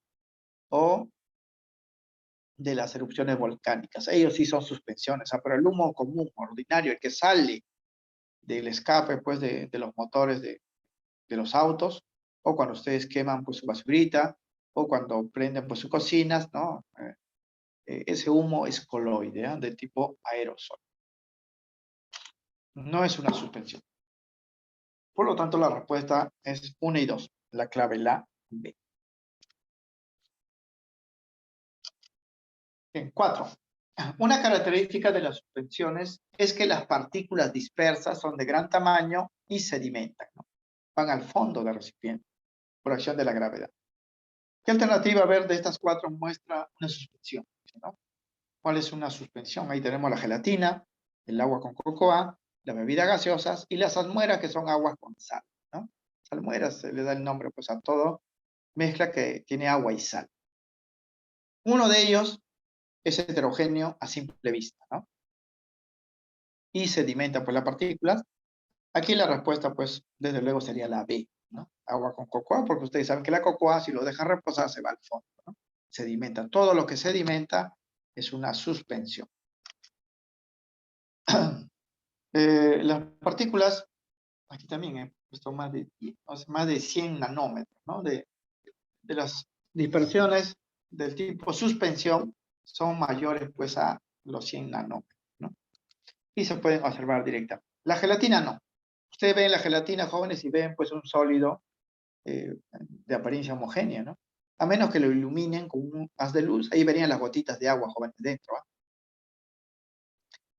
o de las erupciones volcánicas. Ellos sí son suspensiones, pero el humo común, ordinario, el que sale del escape pues, de los motores de los autos, o cuando ustedes queman pues, su basurita, o cuando prenden pues, sus cocinas, ¿no? Ese humo es coloide, ¿eh? De tipo aerosol. No es una suspensión. Por lo tanto, la respuesta es 1 y 2, la clave la B. Bien, 4. Una característica de las suspensiones es que las partículas dispersas son de gran tamaño y sedimentan, ¿no? Van al fondo del recipiente por acción de la gravedad. ¿Qué alternativa, a ver, de estas 4 muestra una suspensión, ¿no? ¿Cuál es una suspensión? Ahí tenemos la gelatina, el agua con cocoa, las bebidas gaseosas y las salmueras, que son aguas con sal, ¿no? Salmueras se le da el nombre pues a todo mezcla que tiene agua y sal. Uno de ellos es heterogéneo a simple vista, ¿no? Y sedimenta pues las partículas. Aquí la respuesta pues desde luego sería la B, ¿no? Agua con cocoa, porque ustedes saben que la cocoa si lo dejan reposar se va al fondo, ¿no? Sedimenta. Todo lo que sedimenta es una suspensión. Las partículas, aquí también he puesto más de 100 nanómetros, ¿no? De las dispersiones del tipo suspensión son mayores pues a los 100 nanómetros, ¿no? Y se pueden observar directamente. La gelatina no. Ustedes ven la gelatina, jóvenes, y ven pues un sólido de apariencia homogénea, ¿no? A menos que lo iluminen con un haz de luz, ahí verían las gotitas de agua, jóvenes, dentro, ¿eh?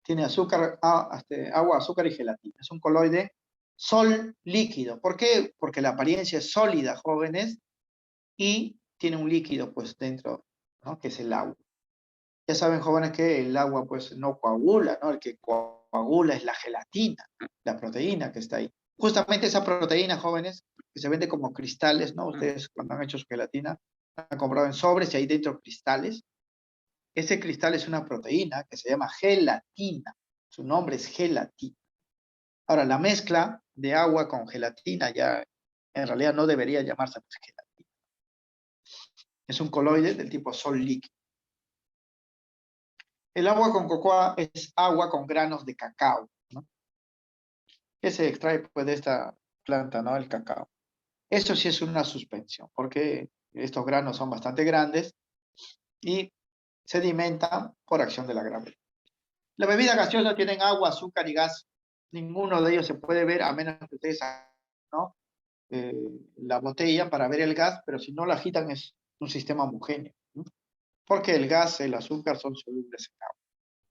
tiene azúcar, agua, azúcar y gelatina. Es un coloide sol líquido. ¿Por qué? Porque la apariencia es sólida, jóvenes, y tiene un líquido pues dentro, ¿no? Que es el agua. Ya saben, jóvenes, que el agua pues no coagula, ¿no? El que coagula es la gelatina, la proteína que está ahí. Justamente esa proteína, jóvenes, que se vende como cristales, ¿no? Ustedes cuando han hecho su gelatina, han comprado en sobres y hay dentro cristales. Ese cristal es una proteína que se llama gelatina. Su nombre es gelatina. Ahora, la mezcla de agua con gelatina ya en realidad no debería llamarse gelatina. Es un coloide del tipo sol líquido. El agua con cocoa es agua con granos de cacao, ¿no? Que se extrae pues, de esta planta, ¿no? El cacao. Eso sí es una suspensión, porque estos granos son bastante grandes y sedimentan por acción de la gravedad. Las bebidas gaseosas tienen agua, azúcar y gas. Ninguno de ellos se puede ver a menos que ustedes hagan, ¿no? La botella para ver el gas, pero si no la agitan es un sistema homogéneo, ¿no? Porque el gas, el azúcar son solubles en agua.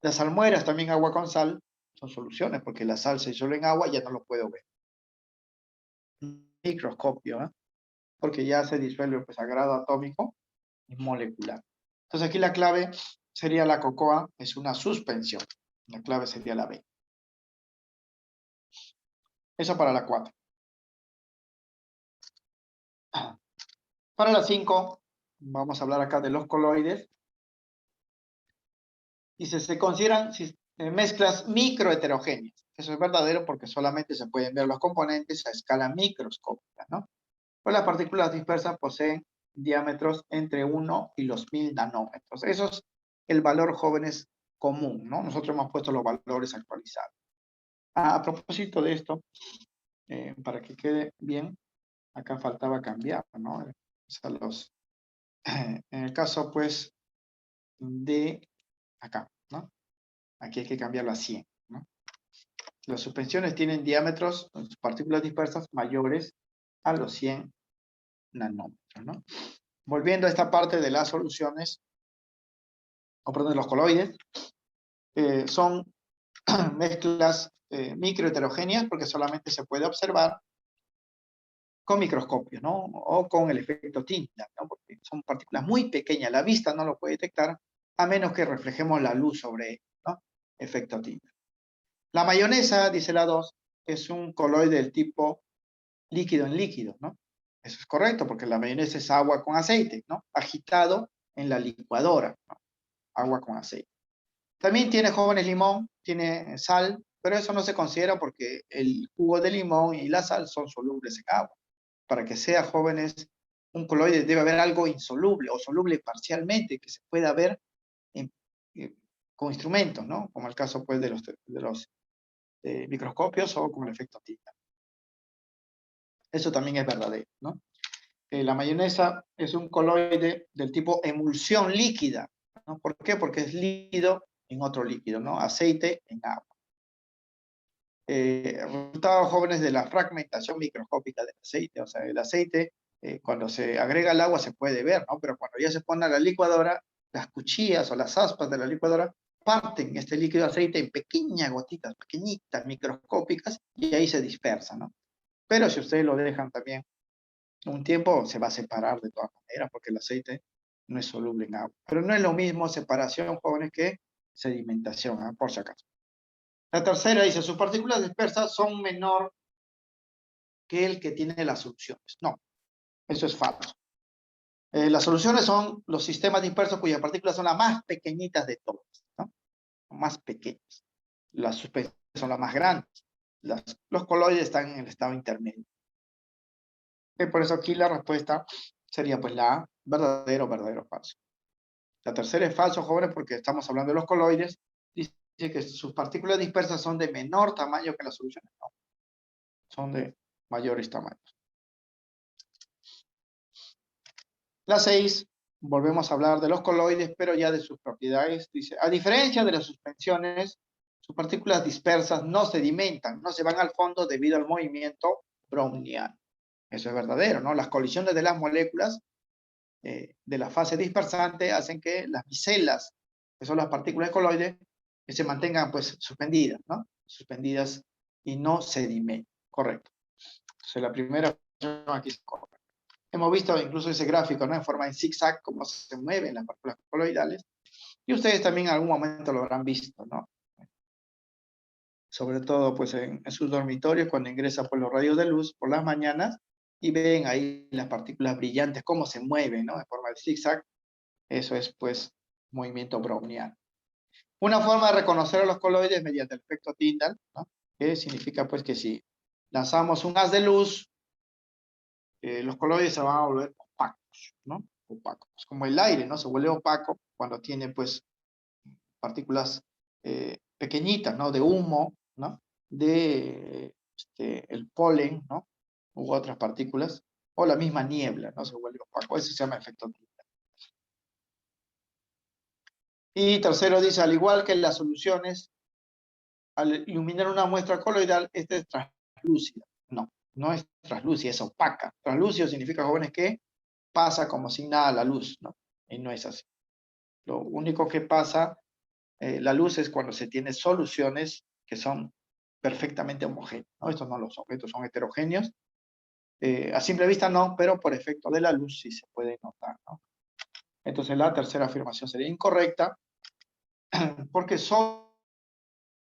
Las almueras, también agua con sal, son soluciones, porque la sal se disuelve en agua, ya no lo puedo ver. Microscopio, ¿eh? Porque ya se disuelve pues, a grado atómico y molecular. Entonces aquí la clave sería la cocoa, es una suspensión. La clave sería la B. Eso para la 4. Para la 5, vamos a hablar acá de los coloides. Dice, se consideran mezclas microheterogéneas. Eso es verdadero porque solamente se pueden ver los componentes a escala microscópica, ¿no? Pues las partículas dispersas poseen diámetros entre 1 y los 1000 nanómetros. Eso es el valor, jóvenes, común, ¿no? Nosotros hemos puesto los valores actualizados. A propósito de esto, para que quede bien, acá faltaba cambiar, ¿no? O sea, en el caso, pues, de acá, ¿no? Aquí hay que cambiarlo a 100, ¿no? Las suspensiones tienen diámetros, partículas dispersas mayores a los 100 nanómetros, ¿no? Volviendo a esta parte de las soluciones, o perdón, de los coloides, son mezclas microheterogéneas porque solamente se puede observar con microscopio, ¿no? O con el efecto tinta, ¿no? Porque son partículas muy pequeñas, la vista no lo puede detectar a menos que reflejemos la luz sobre ello, ¿no? Efecto tinta. La mayonesa, dice la 2, es un coloide del tipo líquido en líquido, ¿no? Eso es correcto, porque la mayonesa es agua con aceite, ¿no? Agitado en la licuadora, ¿no? Agua con aceite. También tiene, jóvenes, limón, tiene sal, pero eso no se considera porque el jugo de limón y la sal son solubles en agua. Para que sea, jóvenes, un coloide debe haber algo insoluble o soluble parcialmente que se pueda ver con instrumentos, ¿no? Como el caso pues de los microscopios o con el efecto tinta. Eso también es verdadero, ¿no? La mayonesa es un coloide del tipo emulsión líquida, ¿no? ¿Por qué? Porque es líquido en otro líquido, ¿no? Aceite en agua. Resultados, jóvenes, de la fragmentación microscópica del aceite. O sea, el aceite, cuando se agrega al agua se puede ver, ¿no? Pero cuando ya se pone a la licuadora, las cuchillas o las aspas de la licuadora parten este líquido de aceite en pequeñas gotitas, pequeñitas, microscópicas, y ahí se dispersa, ¿no? Pero si ustedes lo dejan también un tiempo, se va a separar de todas maneras, porque el aceite no es soluble en agua. Pero no es lo mismo separación, jóvenes, que sedimentación, ¿eh? Por si acaso. La tercera dice, sus partículas dispersas son menor que el que tiene las soluciones. No, eso es falso. Las soluciones son los sistemas dispersos cuyas partículas son las más pequeñitas de todas, ¿no? Más pequeñas. Las suspensiones son las más grandes. Los coloides están en el estado intermedio. Por eso aquí la respuesta sería pues la A, verdadero, verdadero, falso. La tercera es falso, jóvenes, porque estamos hablando de los coloides. Dice que sus partículas dispersas son de menor tamaño que las soluciones. No, son de mayores tamaños. La 6, volvemos a hablar de los coloides, pero ya de sus propiedades. Dice, a diferencia de las suspensiones, sus partículas dispersas no sedimentan, no se van al fondo debido al movimiento browniano. Eso es verdadero, ¿no? Las colisiones de las moléculas de la fase dispersante hacen que las micelas, que son las partículas coloides, que se mantengan pues suspendidas, ¿no? Suspendidas y no sedimenten. Correcto. Entonces la primera opción aquí es correcta. Hemos visto incluso ese gráfico, ¿no? En forma de zigzag, cómo se mueven las partículas coloidales. Y ustedes también en algún momento lo habrán visto, ¿no? Sobre todo pues en sus dormitorios cuando ingresan por los rayos de luz por las mañanas y ven ahí las partículas brillantes, cómo se mueven, ¿no? En forma de zigzag. Eso es pues movimiento browniano. Una forma de reconocer a los coloides mediante el efecto Tyndall, ¿no? Que significa pues que si lanzamos un haz de luz, los coloides se van a volver opacos, ¿no? Opacos. Como el aire, ¿no? Se vuelve opaco cuando tiene pues partículas pequeñitas, ¿no? De humo, ¿no? De el polen, ¿no? U otras partículas, o la misma niebla, ¿no? Se vuelve opaco. Eso se llama efecto Tyndall. Y tercero dice, al igual que en las soluciones, al iluminar una muestra coloidal, esta es translúcida. No, no es translúcida, es opaca. Translúcido significa, jóvenes, que pasa como sin nada la luz, ¿no? Y no es así. Lo único que pasa, la luz es cuando se tiene soluciones que son perfectamente homogéneas, ¿no? Estos no lo son, estos son heterogéneos. A simple vista no, pero por efecto de la luz sí se puede notar, ¿no? Entonces la tercera afirmación sería incorrecta, porque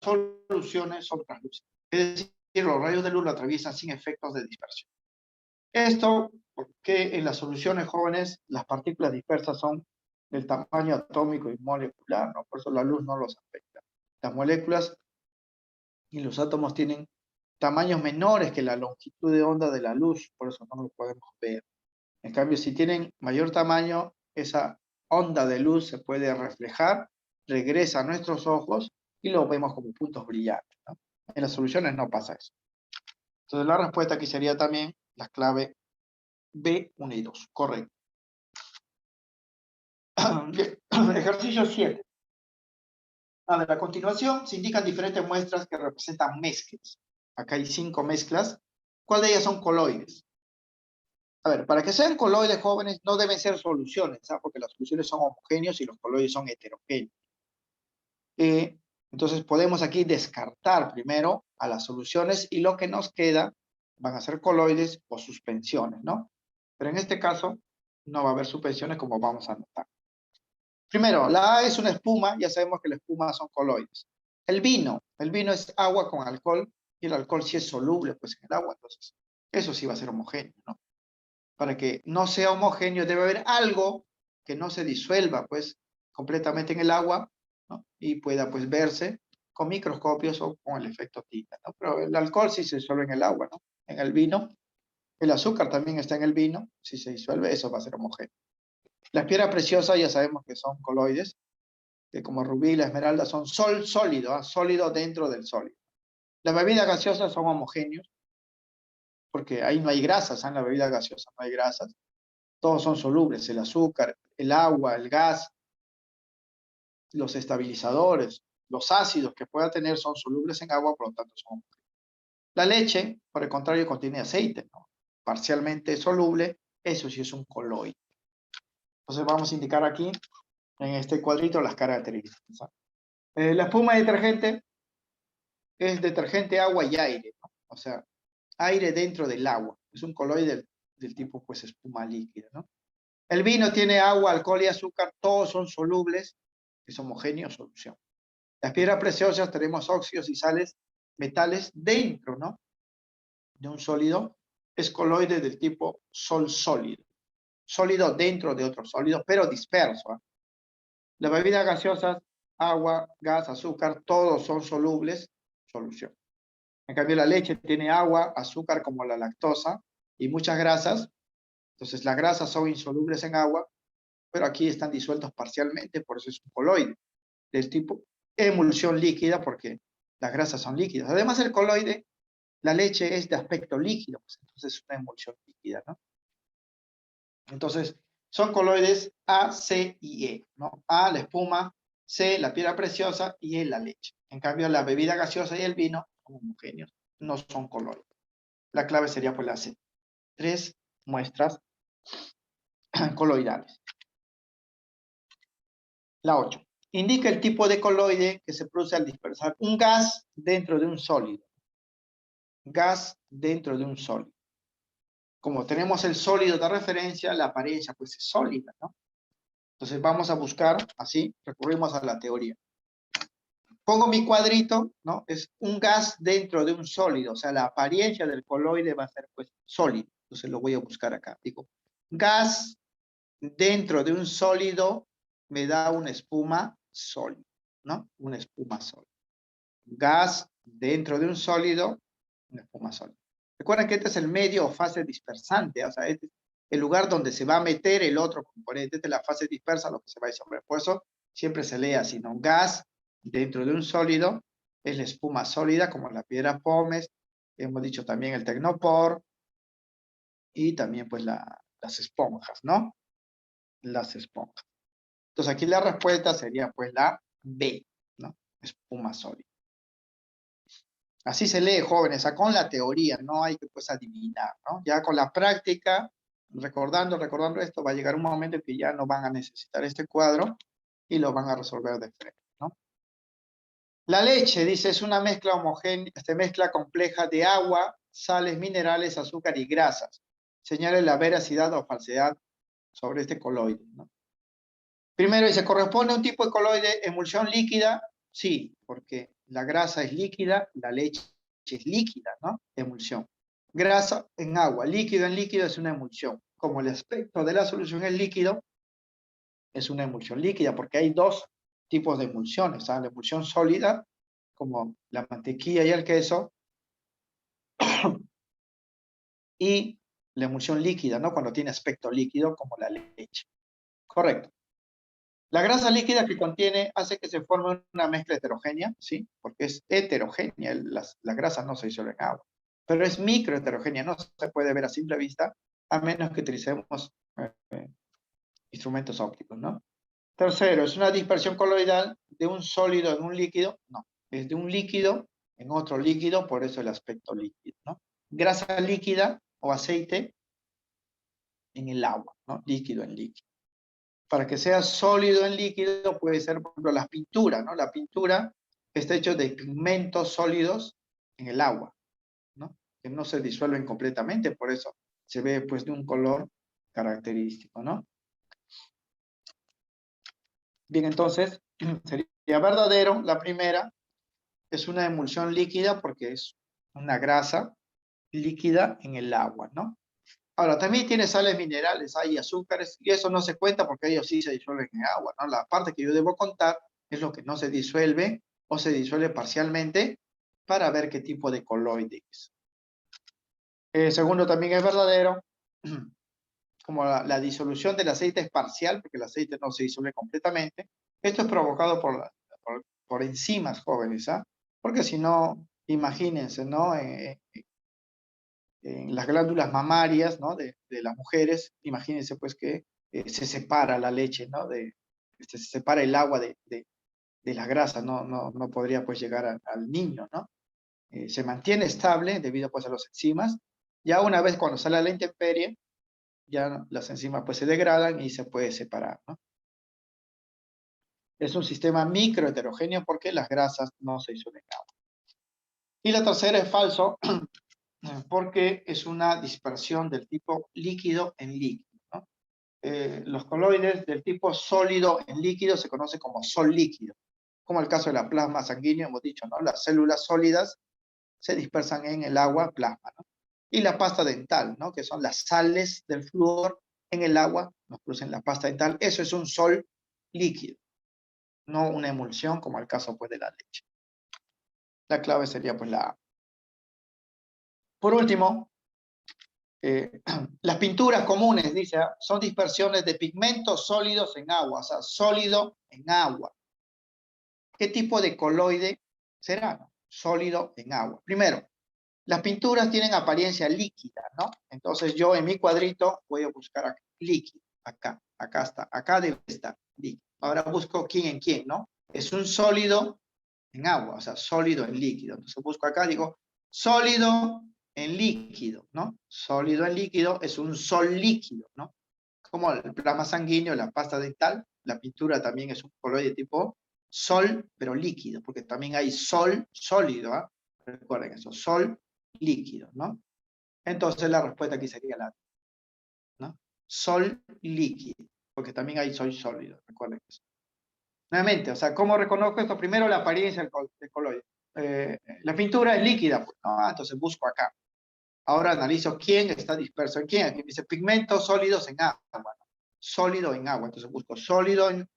soluciones son translúcidas. Es decir, los rayos de luz lo atraviesan sin efectos de dispersión. Esto porque en las soluciones jóvenes las partículas dispersas son del tamaño atómico y molecular, ¿no? Por eso la luz no los afecta. Las moléculas y los átomos tienen tamaños menores que la longitud de onda de la luz, por eso no lo podemos ver. En cambio, si tienen mayor tamaño, esa onda de luz se puede reflejar, regresa a nuestros ojos y lo vemos como puntos brillantes, ¿no? En las soluciones no pasa eso. Entonces la respuesta aquí sería también la clave B1 y 2, correcto. Ejercicio 7. A ver, a continuación se indican diferentes muestras que representan mezclas. Acá hay 5 mezclas. ¿Cuál de ellas son coloides? A ver, para que sean coloides jóvenes no deben ser soluciones, ¿sabes? Porque las soluciones son homogéneos y los coloides son heterogéneos. Entonces podemos aquí descartar primero a las soluciones y lo que nos queda van a ser coloides o suspensiones, ¿no? Pero en este caso no va a haber suspensiones como vamos a notar. Primero, la A es una espuma, ya sabemos que las espumas son coloides. El vino es agua con alcohol y el alcohol sí es soluble pues en el agua, entonces eso sí va a ser homogéneo, ¿no? Para que no sea homogéneo debe haber algo que no se disuelva pues completamente en el agua, ¿no? Y pueda pues verse con microscopios o con el efecto Tyndall, ¿no? Pero el alcohol sí se disuelve en el agua, ¿no? En el vino, el azúcar también está en el vino, si se disuelve eso va a ser homogéneo. Las piedras preciosas ya sabemos que son coloides, que como rubí y la esmeralda son sólido, ¿eh? Sólido dentro del sólido. Las bebidas gaseosas son homogéneos, porque ahí no hay grasas, en la bebida gaseosa no hay grasas. Todos son solubles, el azúcar, el agua, el gas, los estabilizadores, los ácidos que pueda tener son solubles en agua, por lo tanto son homogéneos. La leche, por el contrario, contiene aceite, ¿no? Parcialmente soluble, eso sí es un coloide. Entonces vamos a indicar aquí, en este cuadrito, las características. La espuma de detergente es detergente, agua y aire, ¿no? O sea, aire dentro del agua. Es un coloide del tipo, pues, espuma líquida, ¿no? El vino tiene agua, alcohol y azúcar, todos son solubles, es homogéneo, solución. Las piedras preciosas tenemos óxidos y sales, metales dentro, ¿no? De un sólido, es coloide del tipo sol sólido. Sólido dentro de otro sólido, pero disperso, ¿eh? Las bebidas gaseosas, agua, gas, azúcar, todos son solubles, solución. En cambio, la leche tiene agua, azúcar como la lactosa y muchas grasas. Entonces, las grasas son insolubles en agua, pero aquí están disueltos parcialmente, por eso es un coloide. Del tipo emulsión líquida, porque las grasas son líquidas. Además, el coloide, la leche es de aspecto líquido, pues, entonces es una emulsión líquida, ¿no? Entonces, son coloides A, C y E, ¿no? A, la espuma, C, la piedra preciosa y E, la leche. En cambio, la bebida gaseosa y el vino son homogéneos, no son coloides. La clave sería pues la C. 3 muestras coloidales. La 8. indica el tipo de coloide que se produce al dispersar un gas dentro de un sólido. Gas dentro de un sólido. Como tenemos el sólido de referencia, la apariencia pues es sólida, ¿no? Entonces vamos a buscar, así, recurrimos a la teoría. Pongo mi cuadrito, ¿no? Es un gas dentro de un sólido, o sea, la apariencia del coloide va a ser pues sólido. Entonces lo voy a buscar acá. Digo, gas dentro de un sólido me da una espuma sólida, ¿no? Una espuma sólida. Gas dentro de un sólido, una espuma sólida. Recuerden que este es el medio o fase dispersante, o sea, este es el lugar donde se va a meter el otro componente. Esta es la fase dispersa, lo que se va a disolver. Por eso siempre se lee así, ¿no? Gas dentro de un sólido es la espuma sólida, como la piedra pómez, hemos dicho también el tecnopor, y también pues las esponjas, ¿no? Las esponjas. Entonces aquí la respuesta sería pues la B, ¿no? Espuma sólida. Así se lee, jóvenes, con la teoría, no hay que pues adivinar, ¿no? Ya con la práctica, recordando esto, va a llegar un momento en que ya no van a necesitar este cuadro y lo van a resolver de frente, ¿no? La leche, dice, es una mezcla homogénea, mezcla compleja de agua, sales, minerales, azúcar y grasas. Señale la veracidad o falsedad sobre este coloide, ¿no? Primero dice, ¿corresponde a un tipo de coloide emulsión líquida? Sí, porque la grasa es líquida, la leche es líquida, ¿no? Emulsión. Grasa en agua, líquido en líquido es una emulsión. Como el aspecto de la solución es líquido, es una emulsión líquida, porque hay dos tipos de emulsiones, ¿sabes? La emulsión sólida, como la mantequilla y el queso, y la emulsión líquida, ¿no? Cuando tiene aspecto líquido, como la leche. Correcto. La grasa líquida que contiene hace que se forme una mezcla heterogénea, ¿sí? Porque es heterogénea, la grasa no se disuelve en agua. Pero es microheterogénea, no se puede ver a simple vista, a menos que utilicemos instrumentos ópticos, ¿no? Tercero, ¿es una dispersión coloidal de un sólido en un líquido? No, es de un líquido en otro líquido, por eso el aspecto líquido, ¿no? Grasa líquida o aceite en el agua, ¿no? Líquido en líquido. Para que sea sólido en líquido puede ser, por ejemplo, las pinturas, ¿no? La pintura está hecha de pigmentos sólidos en el agua, ¿no? Que no se disuelven completamente, por eso se ve pues de un color característico, ¿no? Bien, entonces, sería verdadero, la primera es una emulsión líquida porque es una grasa líquida en el agua, ¿no? Ahora, también tiene sales minerales, hay azúcares, y eso no se cuenta porque ellos sí se disuelven en agua, ¿no? La parte que yo debo contar es lo que no se disuelve o se disuelve parcialmente para ver qué tipo de coloide es. Segundo, también es verdadero, como la disolución del aceite es parcial, porque el aceite no se disuelve completamente. Esto es provocado por enzimas jóvenes, ¿ah? Porque si no, imagínense, ¿no? En las glándulas mamarias, ¿no? de las mujeres, imagínense pues que se separa la leche, ¿no? Se separa el agua de la grasa, no podría pues llegar al niño, ¿no? Se mantiene estable debido pues a las enzimas. Ya una vez cuando sale a la intemperie, ya las enzimas pues se degradan y se puede separar, ¿no? Es un sistema microheterogéneo porque las grasas no se disuelven en agua. Y la tercera es falso, porque es una dispersión del tipo líquido en líquido, ¿no? Los coloides del tipo sólido en líquido se conoce como sol líquido, como el caso de la plasma sanguíneo, hemos dicho, ¿no? Las células sólidas se dispersan en el agua plasma, ¿no? Y la pasta dental, ¿no? Que son las sales del flúor en el agua, nos producen la pasta dental, eso es un sol líquido, no una emulsión como el caso pues de la leche. La clave sería pues la A. Por último, las pinturas comunes, dice, son dispersiones de pigmentos sólidos en agua, o sea, sólido en agua. ¿Qué tipo de coloide será? Sólido en agua. Primero, las pinturas tienen apariencia líquida, ¿no? Entonces yo en mi cuadrito voy a buscar aquí, líquido, acá está, acá debe estar, líquido. Ahora busco quién en quién, ¿no? Es un sólido en agua, o sea, sólido en líquido. Entonces busco acá, digo, sólido en líquido, ¿no? Sólido en líquido es un sol líquido, ¿no? Como el plasma sanguíneo, la pasta dental, la pintura también es un coloide tipo Sol, pero líquido, porque también hay sol sólido, ¿ah? Recuerden eso, sol líquido, ¿no? Entonces la respuesta aquí sería la, ¿no? Sol líquido, porque también hay sol sólido, recuerden eso. Nuevamente, o sea, ¿cómo reconozco esto? Primero la apariencia del coloide. La pintura es líquida, pues, no, entonces busco acá. Ahora analizo quién está disperso en quién. Aquí dice pigmentos sólidos en agua, ¿no? Sólido en agua, entonces busco sólido en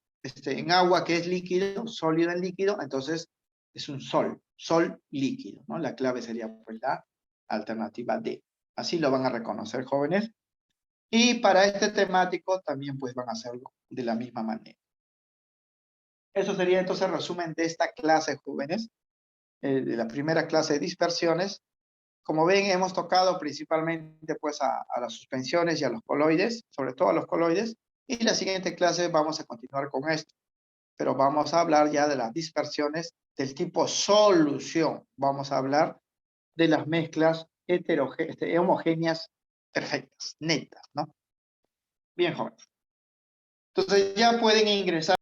agua, que es líquido, sólido en líquido, entonces es un sol líquido, ¿no? La clave sería pues la alternativa D. Así lo van a reconocer, jóvenes. Y para este temático también pues van a hacerlo de la misma manera. Eso sería entonces el resumen de esta clase, jóvenes, de la primera clase de dispersiones. Como ven, hemos tocado principalmente pues a las suspensiones y a los coloides, sobre todo a los coloides, y en la siguiente clase vamos a continuar con esto, pero vamos a hablar ya de las dispersiones del tipo solución. Vamos a hablar de las mezclas homogéneas perfectas, netas, ¿no? Bien, jóvenes. Entonces ya pueden ingresar